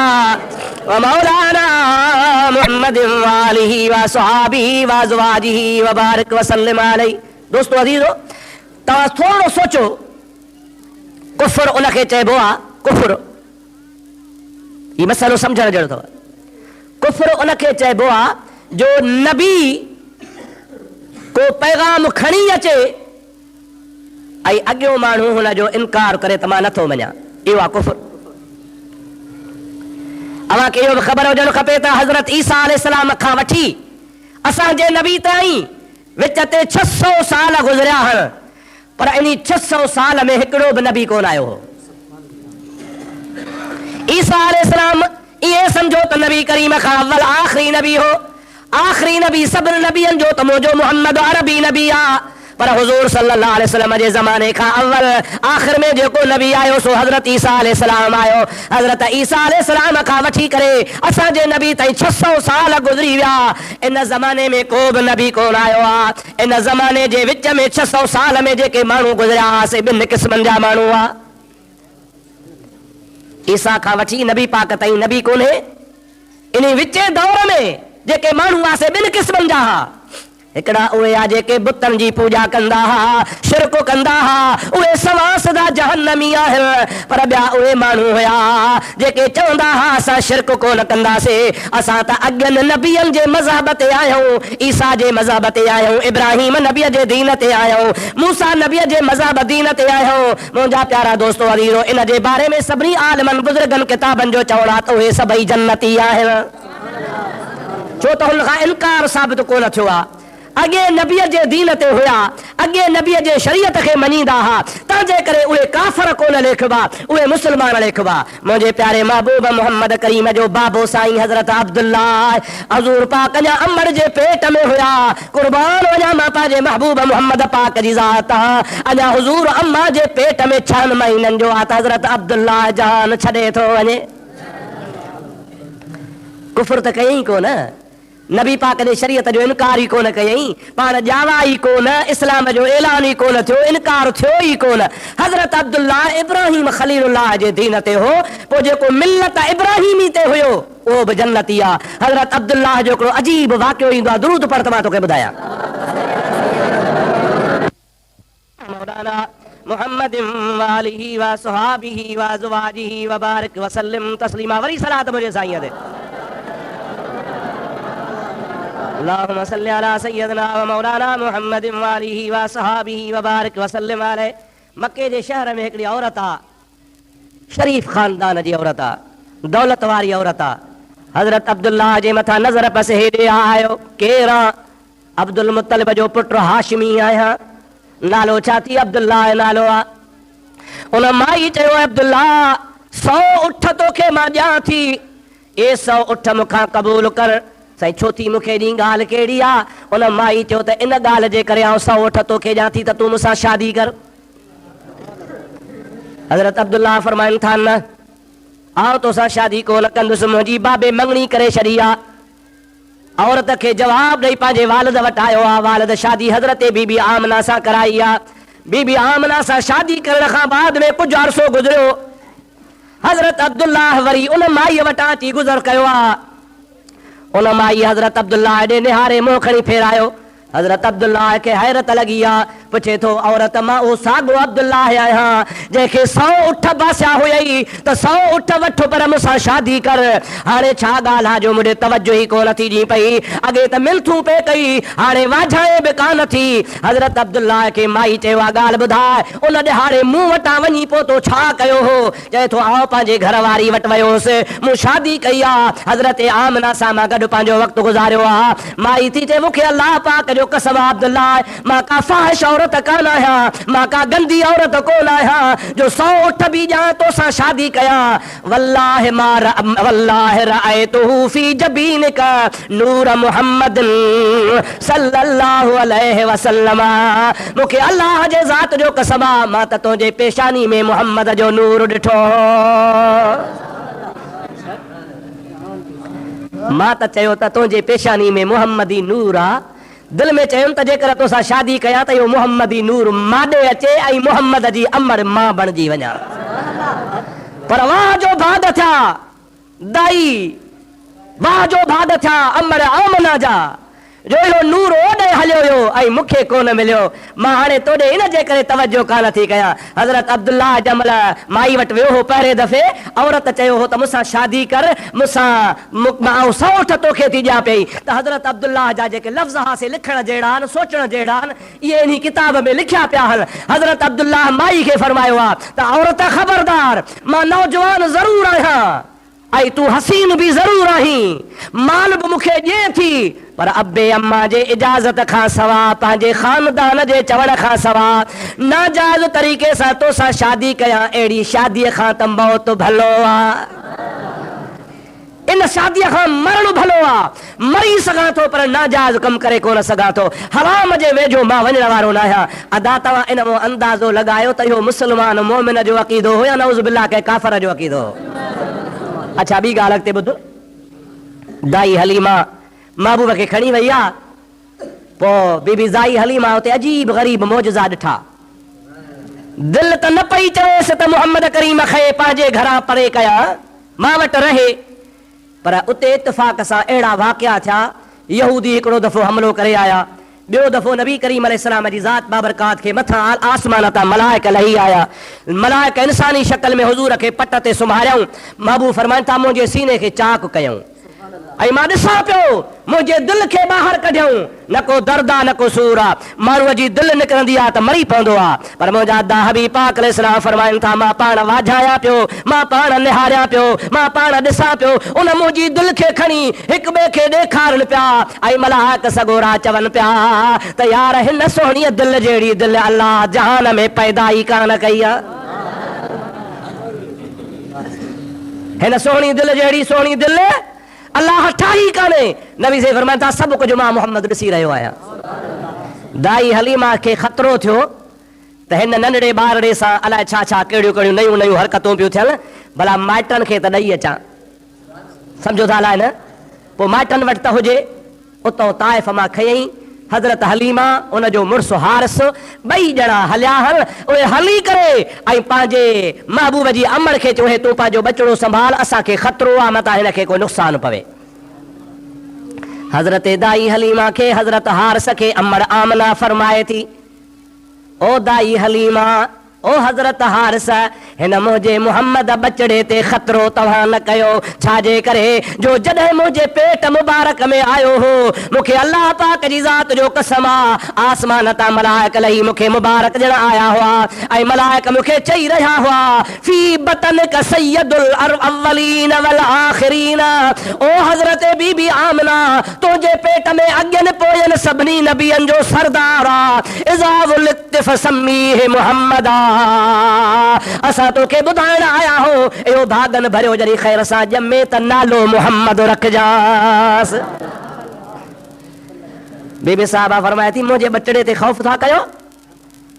व मौलाना मुहम्मद व आलिहि व सहाबिहि व अज़वाजिहि व बारिक व सल्लिम अलैहि। दोस्तो अज़ीज़ो तव्हां थोरो सोचो, कुफ्र उनखे चइबो आहे, कुफ्र हीउ मसइलो सम्झण जहिड़ो अथव। कुफ्र उनखे चइबो आहे जो नबी को पैगाम खणी अचे ऐं अॻियो माण्हू हुनजो इनकार करे त मां नथो मञां, इहो आहे कुफ्र। अव्हां खे इहो बि ख़बर हुजणु खपे त हज़रत ईसा अलैहिस्सलाम खां वठी असांजे नबी ताईं विच ते 600 साल गुज़रिया आहिनि, पर इन 600 साल में हिकिड़ो बि नबी कोन आयो हो। ईसा अलैहिस्सलाम इहे सम्झो त नबी करीम खां अव्वल आख़िरी नबी हो। आख़िरी नबी सभिनी नबियनि जो त मुंहिंजो मोहम्मद अरबी नबी आहे, पर हुज़ूर सल्लल्लाहु अलैहि वसल्लम जे ज़माने खां अव्वल आख़िर में जेको नबी आयो सो हज़रत ईसा अलैहिस्सलाम आयो। हज़रत ईसा अलैहिस्सलाम खां वठी करे असांजे नबी ताईं 600 साल गुज़री विया। इन ज़माने में को बि नबी कोन आयो आहे। इन ज़माने जे विच में 600 साल में जेके माण्हू गुज़रिया हुआसीं ॿिनि क़िस्मनि जा माण्हू हुआ। ईसा खां वठी नबी पाक ताईं नबी कोन्हे। इन विचे दौर में जेके माण्हू हुआसीं ॿिनि क़िस्मनि जा हुआ। हिकिड़ा उहे आ जेके बुतनि जी पूजा कंदा हा, शिरक कंदा हा, उहे सवा सदा जहन्नमी आहिनि। पर ॿिया उहे माण्हू हुया जेके चवंदा हा असां शिरक कोन कंदासीं, असां त अॻियनि नबियनि जे मज़हब ते आहियूं, ईसा जे मज़हब ते आहियूं, इब्राहिम नबीअ जे दीन ते आहियूं, मूसा नबीअ जे मज़हब दीन ते आहियूं। मुंहिंजा प्यारा दोस्तो अज़ीज़ो इन जे बारे में सभिनी आलिमनि बुज़ुर्गनि किताबनि जो चवणु आहे त उहे सभई जन्नती आहिनि, छो त हुन खां इनकार साबित कोन थियो आहे। अॻे नबीअ जे दीन ते हुया, अॻे नबीअ जे शरीयत खे मञींदा हुआ, तंहिंजे करे उहे काफ़िर कोन लेखबा, उहे मुस्लमान लेखबा। मुंहिंजे प्यारे महबूब मोहम्मद करीम जो बाबो साईं हज़रत अब्दुल्लाह हज़ूर पाक अञा अम्मड़ जे पेट में हुया। कुर्बान वञा मां पंहिंजे महबूब मोहम्मद पाक जी ज़ात, अञा हुज़ूर अम्मा जे पेट में 6 महीननि जो आहे त हज़रत अब्दुल्लाह जान छॾे थो वञे। कुफ्र त कयईं कोन, नबी पाक जे शरीयत जो इनकार ई कोन कयईं, पाण ॼावा ई कोन, इस्लाम जो ऐलान ई कोन थियो, इनकार थियो ई कोन। हज़रत अब्दुल्लाह इब्राहिम खलीलुल्लाह जे दीन ते हो, पोइ जेको मिल्लत इब्राहिमी ते हुयो उहो बि जन्नती आहे। हज़रत अब्दुल्लाह जो हिकिड़ो अजीब वाक़ियो ईंदो आहे, दुरूद पढ़ त मां तोखे ॿुधायां। मौलाना मुहम्मद व आलिहि व सहाबिहि व अज़वाजिहि व बारिक व सल्लिम तस्लीमा। वरी सलात मुंहिंजे साईं ते। अल्लाहुम्मा सल्लि अला सय्यदना व मौलाना मुहम्मदिन व आलिहि व सहाबिहि व बारिक व सल्लिम अलैहि। मक्के जे शहर में हिकिड़ी औरत आहे, शरीफ ख़ानदान जी औरत आहे, दौलत वारी औरत आहे। हज़रत अब्दुल्लाह जे मथां नज़र पस हेॾे आयो, केरु आहे? अब्दुल मुत्तलिब जो पुटु हाशिमी आहियां। नालो छा थी? अब्दुल्लाह नालो आहे। उन माई चयो, अब्दुल्लाह 100 उठ तोखे मां ॾियां थी, ए 100 उठ मूंखां क़बूल कर। साईं छो थी मूंखे ॾी ॻाल्हि कहिड़ी आहे? उन माई चयो त इन ॻाल्हि जे करे 100 उठ तोखे ॾियां थी त तूं मूंसां शादी कर। हज़रत अब्दुल्लाह फरमाइनि था, न आओ तोसां शादी कोन कंदुसि, मुंहिंजी बाबे मङणी करे छॾी आहे। औरत खे जवाब ॾेई पंहिंजे वालिद वटि आयो आहे। वालिद शादी हज़रत बीबी आमना सां कराई आहे। बीबी आमना सां शादी करण खां बाद में कुझु अरसो गुज़रियो। हज़रत अब्दुल्लाह वरी उन माई वटां अची गुज़र कयो आहे। उन माई हज़रत अब्दुल्लाह ॾे निहारे मुंहुं खणी फेरायो। हज़रत अब्दुल्लाह खे हैरत लॻी आहे। पुछे थो, औरत मां उहो साॻियो अब्दुल्लाह आहियां जंहिंखे 100 उठ बासिया हुयई त 100 उठ वठो पर मूंसां शादी कर। हाणे छा ॻाल्हि आहे जो मुंहिंजे तवजो ई कोन थी ॾी पई? अॻे त मिलथूं पे कई, हाणे वाझाए बि कान थी। हज़रत अब्दुल्लाह खे माई चयो आहे, ॻाल्हि ॿुधाए। उन ॾिहाड़े मूं वटां वञी पोइ तो छा कयो हो? चए थो, आओ पंहिंजे घर वारी वटि वियोसि, मूं शादी कई आहे। हज़रत आमना सां मां गॾु पंहिंजो वक़्तु गुज़ारियो आहे। माई थी चए, मूंखे अलाह पाक जो कसम आहे अब्दुल्लाह, मां का फाहिश औरत कान आहियां, मां का गंदी औरत कोन आहियां जो 100 उठ बि ॾियां तोसां शादी कयां। वल्लाह रअयतुहु फी जबीनिक नूर मुहम्मद सल्लल्लाहु अलैहि वसल्लम। मूंखे अल्लाह जे ज़ात जो कसम आहे, मां त तुंहिंजे पेशानी में मुहम्मद जो नूर ॾिठो। मां त चयो त तुंहिंजे पेशानी में मुहम्मदी नूर आहे। दिल में चयुमि त जेकर तोसां शादी कयां त इहो मुहम्मदी नूर माॾे अचे ऐं मुहम्मद जी अमर मां बणिजी वञा। पर वाह जो भाग थिया दाई, वाह जो भाग थिया अमर आमना जा, जो इहो नूर ओॾे हलियो हुयो ऐं मूंखे कोन मिलियो। मां हाणे तोॾे इन जे करे तवजो कान थी कयां। हज़रत अब्दुल्लाह जमल माई वटि वियो हो पहिरें दफ़े, औरत चयो हो त मूंसां शादी कर, मूंसां 100 उठ तोखे थी ॾियां पई। त हज़रत अब्दुल्लाह जा जेके लफ़्ज़ हासे लिखण जहिड़ा आहिनि, सोचण जहिड़ा आहिनि, इहे इन किताब में लिखिया पिया आहिनि। हज़रत अब्दुल्लाह माई खे फरमायो आहे त औरत ख़बरदार, मां नौजवान ज़रूर आहियां ऐं तूं हसीन बि ज़रूर आहीं, माल बि मूंखे ॾिए थी, पर अब्बे अम्मा जे इजाज़त खां सवा, पंहिंजे ख़ानदान जे चवण खां सवा नाजाइज़ तरीक़े सां तोसां शादी कयां, अहिड़ी शादीअ खां त मौत भलो आहे। इन शादीअ खां मरण भलो आहे। मरी सघां थो पर नाजाइज़ कमु करे कोन सघां थो। हराम जे वेझो मां वञण वारो न आहियां। अदा तव्हां इन मां अंदाज़ो लॻायो त इहो मुस्लमान मोमिन जो अक़ीदो हो या नऊज़ बिल्लाह के काफ़िर जो अक़ीदो हो? अच्छा, ॿी ॻाल्हि अॻिते ॿुध। दाई हलीमा महबूब खे खणी वई आहे। पोइ बीबी ज़ाई हलीमा उते अजीब ग़रीब मौजज़ा ॾिठा। दिलि त न पई चवेसि त मुहम्मद करीम खे पंहिंजे घरां परे कयां, मां वटि रहे, पर उते इत्तिफ़ाक़ सां अहिड़ा वाक़िया थिया। यहूदी हिकिड़ो दफ़ो हमिलो करे आया, ॿियो दफ़ो नबी करीम अलैहिस्सलाम जी ज़ात बाबरकात खे मथां आसमान तां मलाइक लही आया। मलाइक इंसानी शक्ल में हुज़ूर खे पट ते सुम्हारियऊं। महबूब फरमाइनि था, मुंहिंजे सीने खे चाक कयऊं ऐं मां ॾिसां पियो, मुंहिंजे दिलि खे ॿाहिरि कढियऊं। न को दर्द आहे, न को सूर आहे। माण्हूअ जी दिलि निकिरंदी आहे त मरी पवंदो आहे, पर मुंहिंजा दा हबीब पाक अलैहिस्सलाम फरमाइनि था, मां पाण वाझायां पियो, मां पाण निहारियां पियो, मां पाण ॾिसां पियो। उन मुंहिंजी दिलि खे खणी हिक ॿिए खे ॾेखारनि पिया ऐं मलाइक सगोरा चवनि पिया त यार, हिन सोहणीअ दिलि जहिड़ी दिलि अल्लाह जहान में पैदा ई कान कई आहे। हिन सोहणी दिलि जहिड़ी सोहणी दिलि अल्लाह ठाही कान्हे। नबी से फरमाइनि था, सभु कुझु मां मुहम्मद ॾिसी रहियो आहियां। दाई हलीमा खे ख़तरो थियो त हिन नंढड़े ॿारड़े सां अलाए छा छा कहिड़ियूं कहिड़ियूं नयूं नयूं हरकतूं पियूं थियनि, भला माइटनि खे त ॾेई अचां। सम्झो था अलाए न? पोइ माइटनि वटि त हुजे, उतां ताइफ़ मां खयईं। हज़रत हलीमा उन जो मुड़ुसु हारिस, ॿई ॼणा हलिया हल। उहे हली करे ऐं पंहिंजे महबूब जी अमर खे चयो, तूं पंहिंजो बचिड़ो संभाल, असांखे ख़तरो आहे, मतां हिनखे कोई नुक़सानु पवे। हज़रत दाई हलीमा खे हज़रत हारिस खे अमर आमना फरमाए थी, ओ दाई हलीमा, ओ हज़रत हारिस, हिन मुझे मोहम्मद बचड़े ते खतरो तव्हां न कयो। छाजे करे जो जॾहिं मुझे पेट मुबारक में आयो हो मुखे अल्लाह पाक जी ज़ात जो कसम आ आसमान ता मलाइक लही मुखे मुबारक ॼण आया हुआ ऐं मलाइक मुखे चई रहा हुआ फी बतन का सैयदुल अव्वलीन वल आखिरीन। ओ हजरत बीबी आमना तुझे पेट में अॻियनि पोयनि सभिनी नबियनि जो सरदार आ। इज़ा वुलिदत फसम्मीह मुहम्मदा। असां तोखे ॿुधाइण आया हो इहो भागन भरियो जॾहिं ख़ैर सां ॼमे त नालो मुहम्मद रखजांस। बीबी साहिबा फरमाए थी मुंहिंजे बचड़े ते ख़ौफ़ था कयो?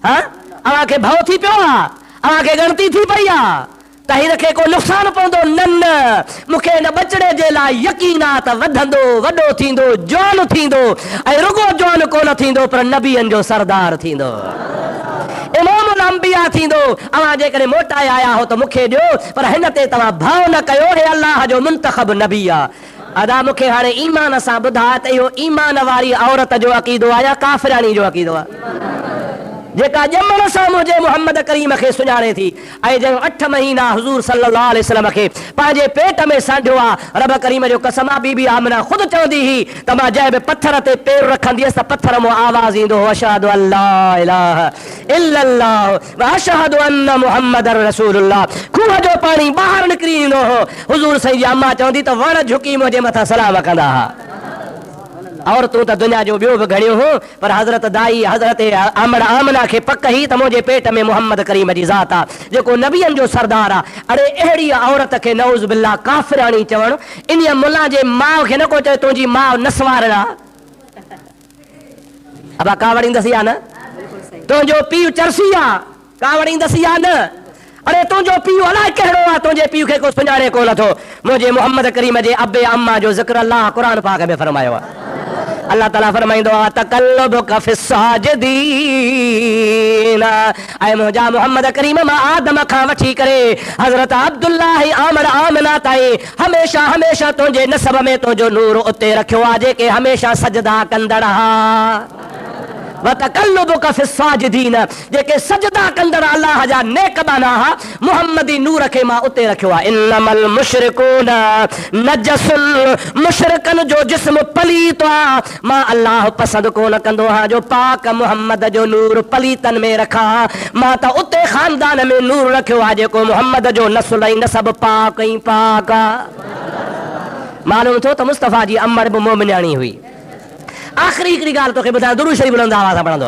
हाँ अव्हां खे भउ थी पियो आहे? अव्हां खे ॻणती थी पई आहे त हिन खे को नुक़सान पवंदो? न मूंखे हिन बचड़े जे लाइ यकीन आहे त वधंदो वॾो थींदो जवान थींदो ऐं रुगो जवान कोन थींदो पर नबियनि जो सरदार थींदो इमामुल अंबिया थींदो। अव्हां जेकॾहिं मोटाए आया हो त मूंखे ॾियो पर हिन ते तव्हां भाव न कयो। हे अल्लाह जो मुंतखब नबी आहे। अदा मूंखे हाणे ईमान सां ॿुधा त इहो ईमान वारी औरत जो अक़ीदो आहे या काफ़िरानी जो अक़ीदो आहे जेका ॼमण सां मुंहिंजे मोहम्मद करीम खे सुञाणे थी ऐं जंहिं 8 महीना हुज़ूर सल्लल्लाहु अलैहि वसल्लम खे पंहिंजे पेट में सांढियो आहे। रब करीम जो कसम आहे बीबी आमना ख़ुदि चवंदी हुई त मां जंहिं बि पत्थर ते पेर रखंदी हुअसि त पत्थर मां आवाज़ ईंदो हो अशहदु अल्ला इलाहा इल्लल्लाह व अशहदु अन्न मुहम्मदर रसूलुल्लाह। खूह जो पाणी ॿाहिरि निकिरी ईंदो हो। हुज़ूर साईं जी अम्मा चवंदी त वण झुकी मुंहिंजे मथां सलाम कंदा हुआ। औरतूं त दुनिया जो ॿियो बि घणियूं हो पर हज़रत दाई हज़रत आमना खे पक ही त मुंहिंजे पेट में मोहम्मद करीम जी ज़ात आहे जेको नबियनि जो सरदार आहे। अड़े अहिड़ी औरत खे नऊज़ बिल्लाह काफ़िरानी चवणु इन मुला जे माउ खे न को चए तुंहिंजी माउ नसवार आहे। अबा कावड़ींदसि या न? तुंहिंजो पीउ चरसी आहे कावड़ींदसि या न? अरे तुंहिंजो पीउ अलाए कहिड़ो आहे तुंहिंजे पीउ खे को सुञाणे कोन थो। मुंहिंजे मोहम्मद करीम जे अबे अम्मा जो ज़िक्र अल्लाह क़ुरान पाक में फरमायो आहे। अल्लाह ताला फरमाइंदो आहे तकल्लुबुका फिस्साजिदीन। ऐं मुंहिंजा मोहम्मद करीम मां आदम खां वठी करे हज़रत अब्दुल्लाह आमना ताईं हमेशा हमेशा तुंहिंजे नसब में तुंहिंजो नूर उते रखियो आहे जेके हमेशा सजदा कंदड़ हा। वतकल्लुबुका फिस्साजिदीन जेके सजदा कंदड़ अल्लाह जा नेक बाना हा मुहम्मदी नूर खे मां उते रखियो आहे। इन्नमल मुशरिकून नजसुल मुशरिकन जो जिस्म पलीत आहे मां अल्लाह पसंद कोन कंदो आहियां जो पाक मुहम्मद जो नूर पलीतन में रखा। मां त उते खानदान में नूर रखियो आहे जेको मुहम्मद जो नस्ल ऐं नसब पाक ऐं पाक आहे। मालूम थियो त मुस्तफ़ा जी अमर बि मोमिनाणी हुई। आख़िरी हिकिड़ी ॻाल्हि तोखे ॿुधायां दुरूद शरीफ़ बुलंद आवाज़ सां पढ़ंदो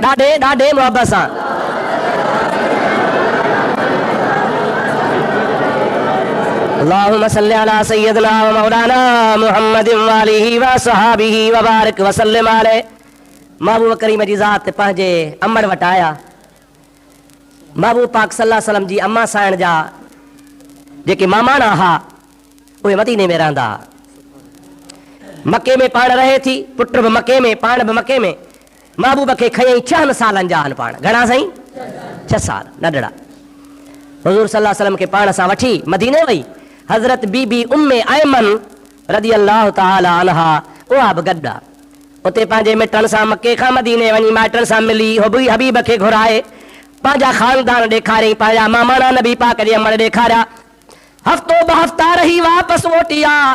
ॾाढे ॾाढे मुहबत सां। अल्लाहुम्मा सल्लि अला सय्यदिना व मौलाना मुहम्मदिन व आलिहि व सहाबिहि व बारिक व सल्लिम अलैहि। महबूब करीम जी ज़ात पंहिंजे अमर वटि आया। महबूब पाक सल्लल्लाहु अलैहि वसल्लम जी अम्मा साइण जा जेके मामाणा हा उहे मदीने में रहंदा हा। मके में पाण रहे थी पुट बि मके में पाण बि मके में। महबूब खे खयईं 6 सालनि जा आहिनि पाण। घणा साईं? 6 साल नंढड़ा। हुज़ूर सल्लल्लाहु अलैहि वसल्लम खे पाण सां वठी मदीने वई। हज़रत बीबी उम्मे अयमन रज़ी अल्लाह तआला अन्हा उहा बि गॾु आहे। उते पंहिंजे मिटनि सां मके खां मदीने वञी माइटनि सां मिली हबीब खे घुराए पंहिंजा खानदान ॾेखारियईं पंहिंजा मामाणा नबी पाक जे अमर ॾेखारिया। हफ़्तो ब हफ़्ता रही वापसि मोटी आ।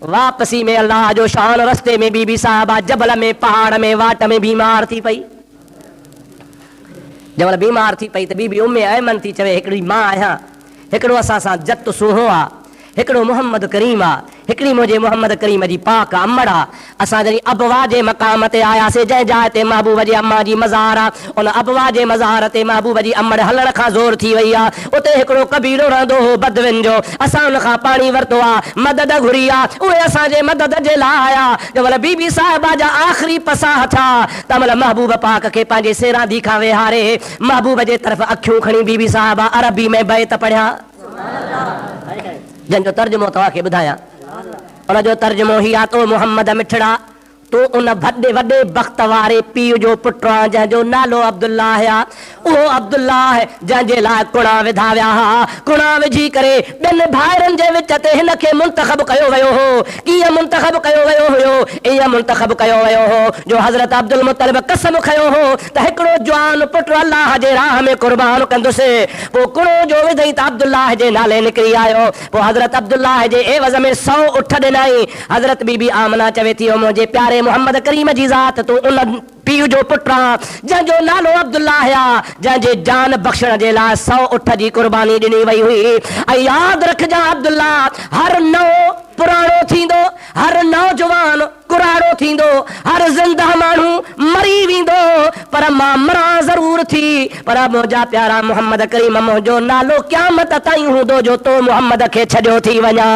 वापसी में अल्लाह जो शान रस्ते में बीबी साहिबा जबल में पहाड़ में वाट में बीमार थी पई। जब बीमार थी पई त बीबी उम्मे अयमन थी चवे हिकिड़ी मां आहियां हिकिड़ो असां सां जत सुहो आहे हिकिड़ो मोहम्मद करीम आहे हिकिड़ी मुंहिंजे मोहम्मद करीम जी पाक अमड़ आहे। असां जॾहिं अबवा जे मक़ाम ते आयासीं जंहिं जाइ ते महबूब जी अम्मा जी मज़ार आहे उन अबवा जे मज़ार ते महबूब जी अमड़ हलण खां ज़ोर थी वई आहे। उते हिकिड़ो कबीलो रहंदो हो बदविन जो। असां उन खां पाणी वरितो आहे मदद घुरी आहे उहे असांजे मदद जे लाइ आया। जंहिं बीबी साहिबा जा आख़िरी पसाह थिया तंहिं महबूब पाक खे पंहिंजे सेरांदी खां वेहारे महबूब जे तरफ़ अखियूं खणी बीबी साहिबा अरबी में बैत पढ़िया जंहिंजो तर्जुमो तव्हांखे ॿुधायां। उनजो तर्जुमो ही आहे तो मोहम्मद मिठड़ा तो उन वॾे वॾे बख़्त वारे पीउ जो पुटु आहे जंहिंजो नालो अब्दुल्लाह आहे। उहो अब्दुल्लाह जंहिंजे लाइ कुणा विधा विया हुआ, कुणा विझी करे ॿिनि भाइरनि जे विच ते हिन खे मुंतख़ब कयो वियो हो। कीअं मुंतख़ब कयो वियो हुयो? ईअं मुंतख़ब कयो वियो हो जो हज़रत अब्दुल मुत्तलिब कसम खयो हो त हिकिड़ो जवान पुटु अल्लाह जे राह में क़ुर्बान कंदुसि। पोइ कुणो जो विधई त अब्दुल्लाह जे नाले निकिरी आयो। पोइ हज़रत अब्दुल्लाह जे एवज़ में 100 उठ ॾिनई। हज़रत बीबी आमना चवे थी, मुंहिंजे प्यारे मोहम्मद करीम जी ज़ात तूं उन पीउ जो पुटु आहे जंहिंजो नालो अब्दुल्लाह आहे, जंहिंजे जान बख़्शण जे लाइ 100 उठ जी क़ुर्बानी ॾिनी वई हुई। ऐं यादि रखजां अब्दुल्लाह, हर नओं पुराणो थींदो, हर नौजवान कुराड़ो थींदो, हर ज़िंदा माण्हू मरी वेंदो, पर मां मरां ज़रूर थी, पर मुंहिंजा प्यारा मोहम्मद करीम मुंहिंजो नालो क़यामत ताईं हूंदो जो तो मोहम्मद खे छॾियो थी वञा।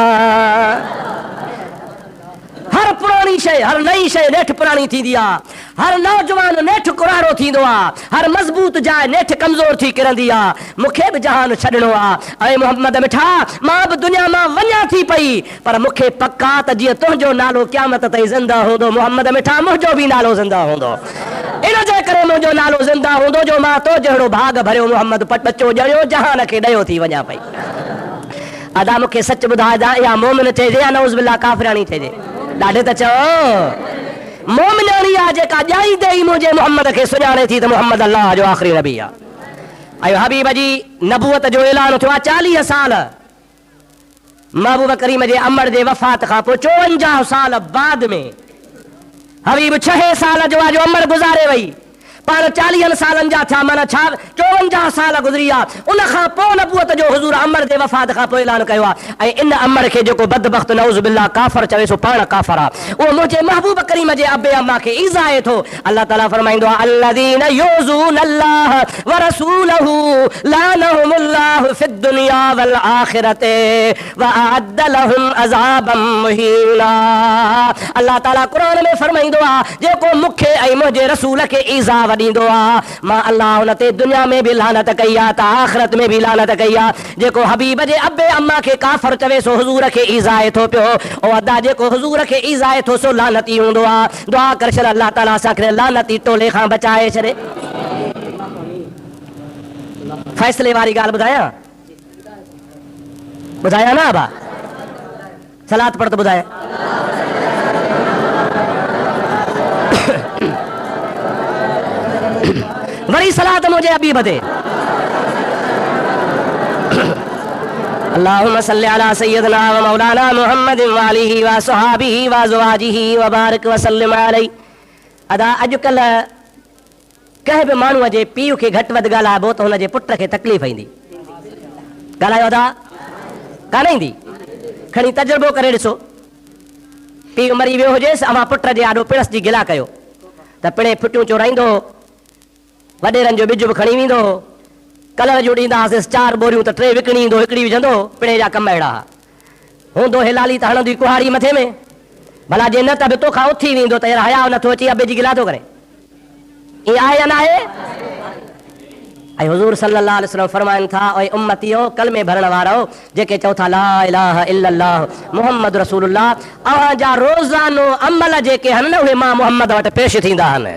हर पुरानी शइ, हर नई शइ नेठि पुरानी थींदी आहे। हर नौजवान नेठि कुराड़ो थींदो आहे। हर मज़बूत जाइ नेठि कमज़ोर थी किरंदी आहे। मूंखे बि जहान छॾिणो आहे। ऐं मोहम्मद मिठा, मां बि दुनिया मां वञा थी पई, पर मूंखे पक्का त जीअं तुंहिंजो नालो क़यामत ताईं ज़िंदा हूंदो, मोहम्मद मिठा मुंहिंजो बि नालो ज़िंदा हूंदो। इन जे करे मुंहिंजो नालो ज़िंदा हूंदो जो मां तो जहिड़ो भाग भरियो मोहम्मद बचो ॼणियो जहान खे ॾियो थी वञा पई। अदा मूंखे सच ॿुधाइजां, या मोमिन चइजे या नऊज़ बिल्लाह काफ़िराणी चइजे? ॾाढे त चओ मोमिनाणी आहे जेका ॼाईंदे ई मुंहिंजे मोहम्मद खे सुञाणे थी त मोहम्मद अल्लाह जो आख़िरी नबी आहे। ऐं हबीब जी नबूअत जो ऐलान थियो आहे 40 साल महबूब करीम जे अमर जे वफ़ात खां पोइ। 54 साल बाद में हबीब 6 साल जो आहे जो अमर गुज़ारे वई। पाण 40 सालनि जा थिया, माना छा 54 साल गुज़री विया। उन खां पोइ नबूअत जो हुज़ूर अमर जे वफ़ात खां पोइ ऐलान कयो आहे। ऐं इन अमर खे जेको बदबख़्त नऊज़ बिल्लाह काफ़िर चवे सो पाण काफ़िर आहे। उहो मुंहिंजे महबूब करीम जे अबे अम्मा खे ईज़ाए थो। अल्लाह ताला फरमाईंदो आहे, अल्लज़ीन यूज़ून अल्लाह व रसूलहू लानहुमुल्लाहु फ़िद दुनिया वल आख़िरते व अअद्द लहुम अज़ाबम मुहीना। अल्लाह ताला क़ुरान में फरमाईंदो आहे, जेको मूंखे ऐं मुंहिंजे रसूल खे ईज़ा ॾींदो आहे, मां अल्लाह हुन ते दुनिया में बि लानत कई आहे त आख़िरत में बि लानत कई आहे। जेको हबीब जे अबे अम्मा खे काफ़िर चवे सो हुज़ूर खे ईज़ाए थो पियो। ओ अदा जेको हुज़ूर खे ईज़ाए थो सो लानती हूंदो आहे। दुआ कर छॾ अल्लाह ताला असांखे लानती टोले खां बचाए छॾे। फ़ैसिले वारी ॻाल्हि ॿुधायां न अबा? सलात पढ़ त ॿुधाए। वरी सलात मुझे अभी बदे। अल्लाहुम्मा सल्लि अला सय्यदना व मौलाना मुहम्मद व आलिहि व सहाबिहि व अज़वाजिहि व बारिक व सल्लिम अलैहि। अदा अॼुकल्ह कंहिं बि माण्हूअ जे पीउ खे घटि वधि ॻाल्हाइबो त हुन जे पुट खे तकलीफ़ ईंदी। ॻाल्हायो अदा कान ईंदी? खणी तजुर्बो करे ॾिसो। पीउ मरी वियो हुजेसि, अवां पुट जे आॾो पिणस जी गिला कयो त पिणे फुटियूं चोराईंदो, वॾेरनि जो ॿिज बि खणी वेंदो, कलर जो ॾींदा हुआसीं 4 बोरियूं त 3 विकिणी ईंदो, हिकिड़ी विझंदो। पिणे जा कम अहिड़ा हूंदो। हिलाली त हणंदी कुहाड़ी मथे में, भला जे न त बि तोखां उथी वेंदो त यार हया नथो अची अबे जी गिला थो करे। ईअं आहे या न आहे? ऐं हुज़ूर सल्लल्लाहु अलैहि वसल्लम फरमाइनि था, ऐं उम्मतियो कलमे भरण वारो जेके चओ था ला इलाहा इल्लल्लाह मुहम्मद रसूलुल्लाह, अव्हां जा रोज़ानो अमल जेके आहिनि न उहे मां मुहम्मद वटि पेश थींदा आहिनि।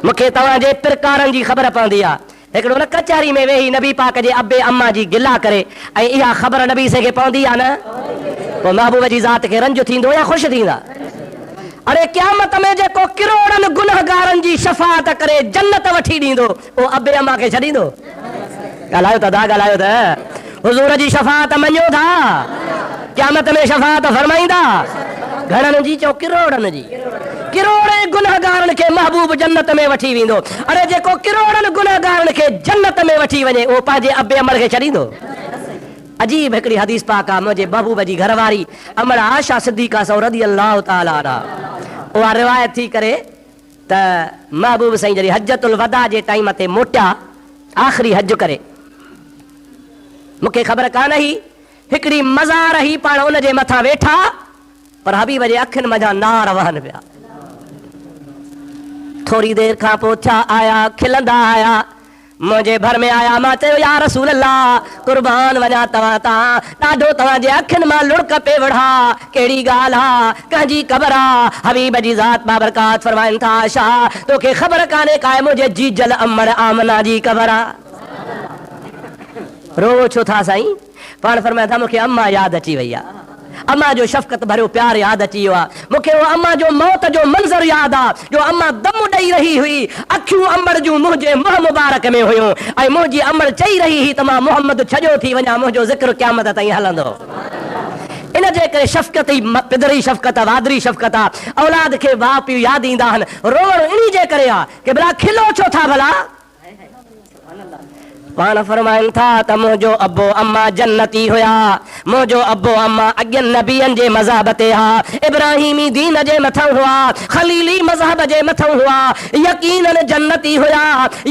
मूंखे तव्हांजे प्रकारनि जी ख़बर पवंदी आहे। हिकिड़ो न कचहरी में वेही नबी पाक जे अबे अम्मा जी गिला करे, ऐं इहा ख़बर नबी से खे पवंदी आहे न, पोइ महबूब जी ज़ात खे रंज थींदो या ख़ुशि थींदा? अरे क़यामत में जेको किरोड़नि गुनहगारनि जी शफ़ाअत करे जन्नत वठी ॾींदो, उहो अबे अम्मा खे छॾींदो? ॻाल्हायो था, ॻाल्हायो त हुज़ूर जी शफ़ाअत मञो था? क़यामत में शफ़ाअत फरमाईंदा? घणनि जी? चओ किरोड़नि जी। किरोड़े गुनहगारनि खे महबूब जन्नत में वठी वेंदो। अरे जेको किरोड़नि गुनहगारनि खे जन्नत में वठी वञे, उहो पंहिंजे अबे अमर खे छॾींदो? अजीब हिकिड़ी हदीस पाक आहे। मुंहिंजे महबूब जी घरवारी अमर आशा सिद्दीक़ा सौ रज़ियल्लाहु ताला अन्हा, उहा रिवायत थी करे त महबूब साईं जॾहिं हजतुल वदा जे टाइम ते मोटिया, आख़िरी हज करे, मूंखे ख़बर कान हुई, हिकिड़ी मज़ार ही पाण उन जे मथां वेठा, पर हबीब जे अखियुनि मथां नार वहनि पिया। थोड़ी देर खां पोइ थिया आया, खिलंदा आया, मुझे भर में आया मां चयो या रसूल अल्लाह कुर्बान वञा तव्हां तां ॾाढो तव्हांजे अखियुनि मां लुड़क पे वड़ा कहिड़ी ॻाल्हि आहे कंहिंजी ख़बर आहे हबीब जी ज़ात बाबरकात फरमाइनि था छा तोखे ख़बर कान्हे का मुंहिंजे जी जल अमर आमना जी ख़बर आहे रो छो था साईं पाण फरमाए था मूंखे अम्मा यादि अची वई आहे अम्मा जो शफ़क़त भरियो प्यार यादि अची वियो आहे मूंखे वो अम्मा जो मौत जो मंज़र यादि आहे जो अम्मा दम ॾेई रही हुई अखियूं अंबर जूं मुंहिंजे मुंहुं मुबारक में हुयूं ऐं मुंहिंजी अमर चई रही हुई त मां मोहम्मद छॼो थी वञा मुंहिंजो ज़िक्र क़यामत ताईं हलंदो इन जे करे शफ़क़त ई पिदरी शफ़क़त वादरी शफ़क़त आहे औलाद खे भाउ पीउ यादि ईंदा आहिनि रोअण इन जे करे आहे कि भला खिलो छो था भला पाण फरमाइनि था त मुंहिंजो अबो अम्मा जन्नती हुया मुंहिंजो अबो अम्मा अॻियनि नबियनि जे मज़हब ते हा इब्राहिमी दीन जे मथां हुआ खलीली मज़हब जे मथां हुआ यकीनन जन्नती हुया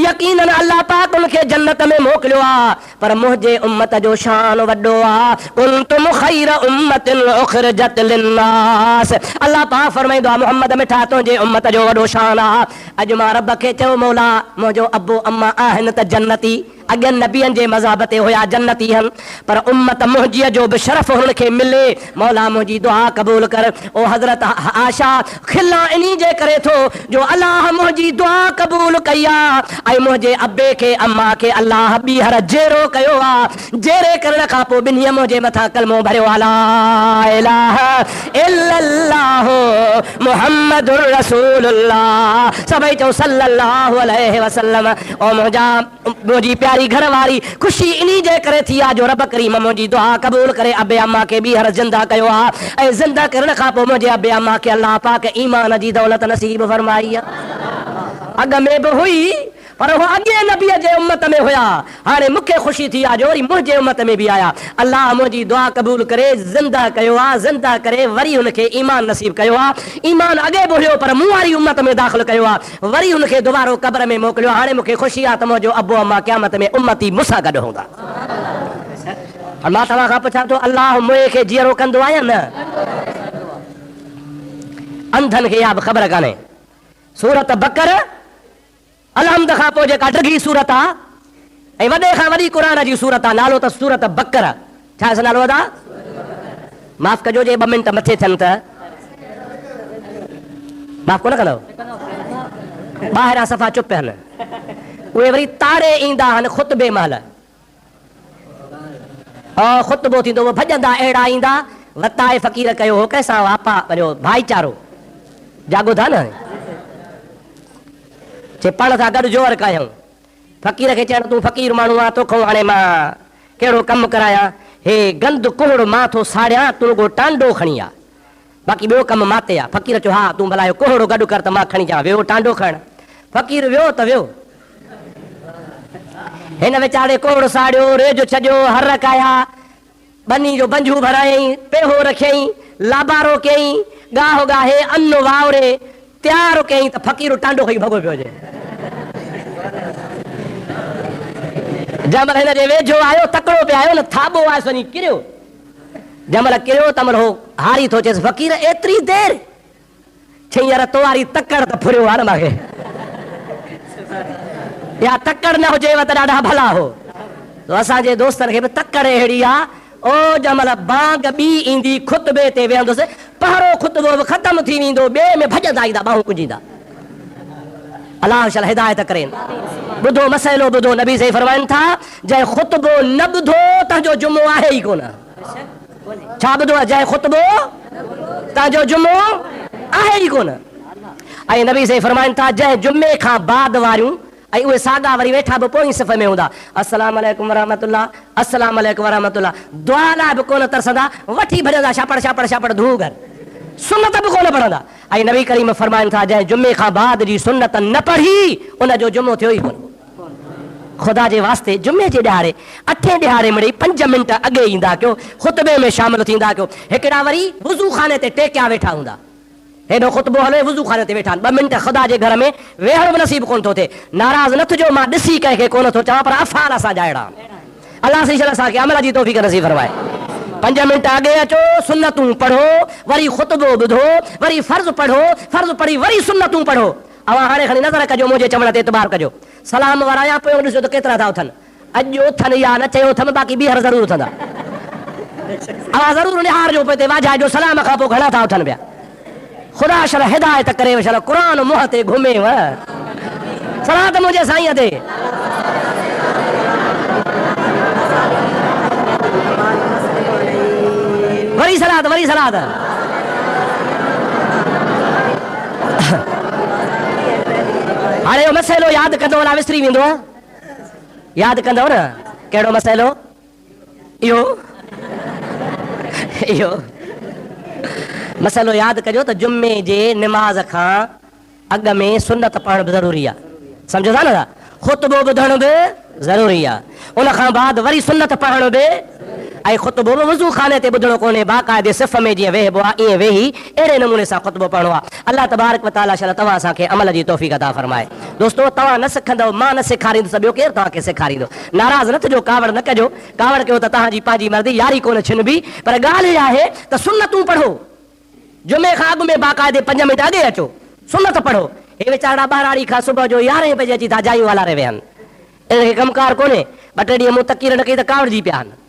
यकीनन अल्लाह पाक उनखे जन्नत में मोकिलियो आहे पर मुंहिंजे उम्मत जो शान वॾो आहे कुंतुम खैर उम्मतिन उखरिजत लिन्नास अल्लाह पाक फरमाईंदो आहे मुहम्मद में ठातो जे उम्मत जो वॾो शान आहे अॼु मां रब खे चयो मौला मुंहिंजो अबो अम्मा आहिनि त जन्नती अॻियनि नबियनि जे मज़हब ते हुया जन्नती आहिनि पर उम्मत मुंहिंजीअ जो बि शरफ़ हुनखे मिले मौला मुंहिंजी दुआ क़बूल कर ओ हज़रत आशा खिला इन्ही जे करे थो जो अल्लाह मुंहिंजी दुआ क़बूल कई आहे ऐं मुंहिंजे अबे खे अम्मा खे अल्लाह ॿीहर जेरो कयो आहे जेरे करण खां पोइ ॿिन्ही मुंहिंजे मथां कलमो भरियो आहे ला इलाहा इल्लल्लाह मुहम्मदुर रसूलुल्लाह सभई चओ सल्लल्लाहु अलैहि वसल्लम ओ मुंहिंजी प्यारी घर वारी खुशी इन्ही जे करे थी आहे जो रब करीम मुंहिंजी दुआ क़बूल करे अबे अम्मा खे ॿीहर ज़िंदा कयो आहे ऐं ज़िंदा करण खां पोइ मुंहिंजे अबे अम्मा खे अल्लाह पाक ईमान जी दौलत नसीब फरमाई आहे अॻ में बि हुई पर वो अॻे नबीअ जे उम्मत में हुया हाणे मूंखे ख़ुशी थी आहे जो वरी मुंहिंजे उम्मत में बि आया अल्लाह मुंहिंजी दुआ क़बूल करे ज़िंदा कयो आहे ज़िंदा करे वरी हुनखे ईमान नसीब कयो आहे ईमान अॻे बि हुयो पर मूं वारी उम्मत में दाख़िल कयो आहे वरी हुनखे दुबारो क़ब्र में मोकिलियो हाणे मूंखे ख़ुशी आहे त मुंहिंजो अबो अम्मा क़यामत में उम्मती मूंसां गॾु हूंदा मां तव्हां खां पुछां थो अल्लाह मुंहिंजे खे जीअरो कंदो आहे या न अंधनि खे इहा बि ख़बर कान्हे सूरत बकर अलहमद खां पोइ जेका ॾिघी सूरत आहे ऐं वॾे खां वॾी क़ुरान जी सूरत आहे नालो त सूरत बकर छा नालो अदा माफ़ कजो जे 2 मिंट मथे थियनि त माफ़ कोन कंदव ॿाहिरां सफ़ा चुप आहिनि उहे वरी ताड़े ईंदा आहिनि ख़ुतबे महिल ख़ुतबो थींदो भॼंदा अहिड़ा ईंदा वताए फ़क़ीर कयो हो कंहिंसां वापा वञो भाईचारो जागो था न जे पाण सां गॾु जोर कयूं फ़क़ीर खे चवण तूं फ़क़ीर माण्हू आहे तोखां हाणे मां कहिड़ो कमु करायां हे गंद कुहड़ मां थो साड़ियां तूं रुगो टांडो खणी आ बाक़ी ॿियो कमु माते आहे फ़क़ीर चयो हा तूं भला कोहड़ो गॾु कर त मां खणी अचां वियो टांडो खण फ़क़ीर वियो त वियो हिन वीचारे कोहड़ो साड़ियो रेज छॾियो हर कया बनी जो बंजू भरायईं पेहो रखियईं लाबारो कयईं गाहो गाहे अन्न वावरे तयारु कयईं त फ़क़ीर टांडो खई भॻो पियो हुजे जंहिं महिल हिन जे वेझो आयो तकिड़ो पियो आयो न थाॿो आयुसि वञी किरियो जंहिं महिल किरियो त महिल हो हारी थो चएसि फ़क़ीर एतिरी देरि चई यार तो वारी तकड़ त फुरियो आहे न मूंखे या तकड़ न हुजेव त ॾाढा भला हो असांजे दोस्तनि खे बि तकड़ अहिड़ी आहे ओ जंहिं महिल बांग ॿी ईंदी ख़ुतबे ते वेहंदुसि पहिरों ख़ुतबो बि ख़तमु थी वेंदो ॿिए में भॼंदा ईंदा ॿाहूं कुंजींदा अलाह शल हिदायत करे ॿुधो मसइलो ॿुधो नबी सही फरमाइनि था जंहिं ख़ुतबो न ॿुधो तव्हांजो जुमो आहे ई कोन छा ॿुधो आहे जंहिं ख़ुतबो तव्हांजो जुमो आहे ई कोन ऐं नबी सही फरमाइनि था जंहिं जुमे खां बाद वारियूं ऐं उहे साॻा वरी वेठा बि पोइ सिफ़ में हूंदा अस्सलाम वालेकुम वरहमतुल्लाह अस्सलाम वालेकुम वरहमतुल्लाह दुआ लाइ बि कोन तरसंदा वठी भॼंदा छापड़ छापड़ छापड़ धू घर सुनत बि कोन पढ़ंदा ऐं नबी करीम फरमाइनि था जंहिं जुमे खां बाद जी सुनत न पढ़ी उनजो जुमो थियो ई कोन ख़ुदा जे वास्ते जुमे जे ॾियारे 8 ॾियारे मिड़ई 5 मिंट अॻे ईंदा कयो ख़ुतबे में शामिल थींदा कयो हिकिड़ा वरी वुज़ू खाने ते टेकिया वेठा हूंदा हेॾो ख़ुतबो हले वुज़ू खाने ते वेठा 2 मिंट ख़ुदा जे घर में वेहण बि नसीब कोन थो थिए नाराज़ न थिजो मां ॾिसी कंहिंखे कोन थो चवां पर अफ़ाल असां जा अहिड़ा अलाह सही असांखे अमल जी तौफ़ीक़ नसीब फरमाए 5 मिंट अॻे अचो सुन्नतूं पढ़ो वरी ख़ुतबो ॿुधो वरी फ़र्ज़ पढ़ो फ़र्ज़ पढ़ी वरी सुन्नतूं पढ़ो अवां हाणे खणी नज़र कजो मुंहिंजे चवण ते एतबार कजो सलाम वराया पे ॾिसो त केतिरा था उथनि अॼु उथनि या न चयो अथनि बाक़ी ॿीहर ज़रूरु उथंदा अवां ज़रूरु निहार जो पे ते वाजा जो सलाम खां पोइ घणा था उथनि पिया ख़ुदा शल हिदायत करे शल क़ुरान मुंहं ते घुमे व सलात मुंहिंजे साईं ते वरी सलात हाणे मसइलो यादि कंदो अलाए विसरी वेंदो आहे यादि कंदव न कहिड़ो मसइलो इहो मसइलो यादि कजो त जुमे जे निमाज़ खां अॻ में सुन्नत पढ़णु बि ज़रूरी आहे सम्झो था न ख़ुतबो ॿुधणु बि ज़रूरी आहे उन खां बाद वरी सुन्नत पढ़णु बि ऐं ख़ुतबो बि वज़ू खाने ते ॿुधणो कोन्हे बाक़ाइदे सिफ़ में जीअं वेहबो आहे ईअं वेही अहिड़े नमूने सां ख़ुतबो पढ़णो आहे अल्लाह तबारक व तआला शल तव्हां असांखे अमल जी तौफ़ीक़ अता फरमाए दोस्तो तव्हां न सिखंदव मां न सेखारींदुसि ॿियो केरु तव्हांखे सेखारींदो नाराज़ न थिजो कावड़ न कजो कावड़ कयो त तव्हांजी पंहिंजी मर्ज़ी यारी कोन छिनबी पर ॻाल्हि इहा आहे त सुन्नतूं पढ़ो जुमे खां अॻु में बाक़ाइदे 5 मिंट अॻे अचो सुन्नत पढ़ो हे वीचारा ॿारहाड़ी खां सुबुह जो 11 बजे अची था जायूं हलारे विया आहिनि इनखे कमकार कोन्हे 2 टे ॾींहं मूं तकीर न कई त कावड़जी पिया आहिनि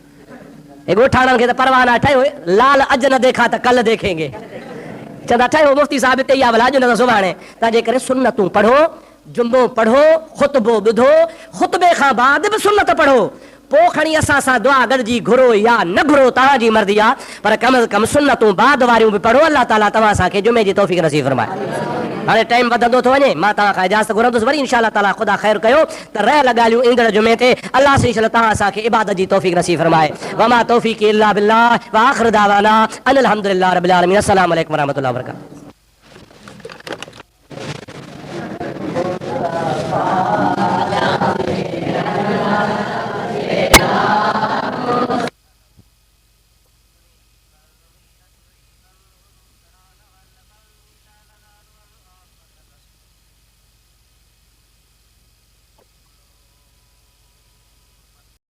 हे ॻोठाणनि खे त परवाह न ठहियो लाल अॼु न देखा त कल देखेंगे चवंदा ठहियो मुफ़्ती साहिब हिते ई भला अॼु न त सुभाणे तंहिंजे करे सुन्नतूं पढ़ो जुम्मो पढ़ो ख़ुतबो ॿुधो ख़ुतबे खां बाद बि सुन्नत पढ़ो पोइ खणी असां सां दुआ गॾिजी घुरो या न घुरो तव्हांजी मर्ज़ी आहे पर कम अज़ कम सुन्नतूं बाद वारियूं बि पढ़ो अल्लाह ताला तव्हां असांखे जुमे जी तौफ़ीक़ नसीब फरमाए हाणे टाइम वधंदो थो वञे मां तव्हां खां इजाज़त घुरंदुसि वरी इंशा अल्लाह ताला ख़ुदा ख़ैर कयो त रहियल ॻाल्हियूं ईंदड़ जुमे ते अल्लाह से तव्हां असांखे इबादत जी तौफ़ीक़ नसीब फरमाए वमा तौफ़ीक़ी इल्ला बिल्लाह व आख़िर दावाना अनिल हम्दुलिल्लाह रब्बिल आलमीन अस्सलामु अलैकुम व रहमतुल्लाहि व बरकातहू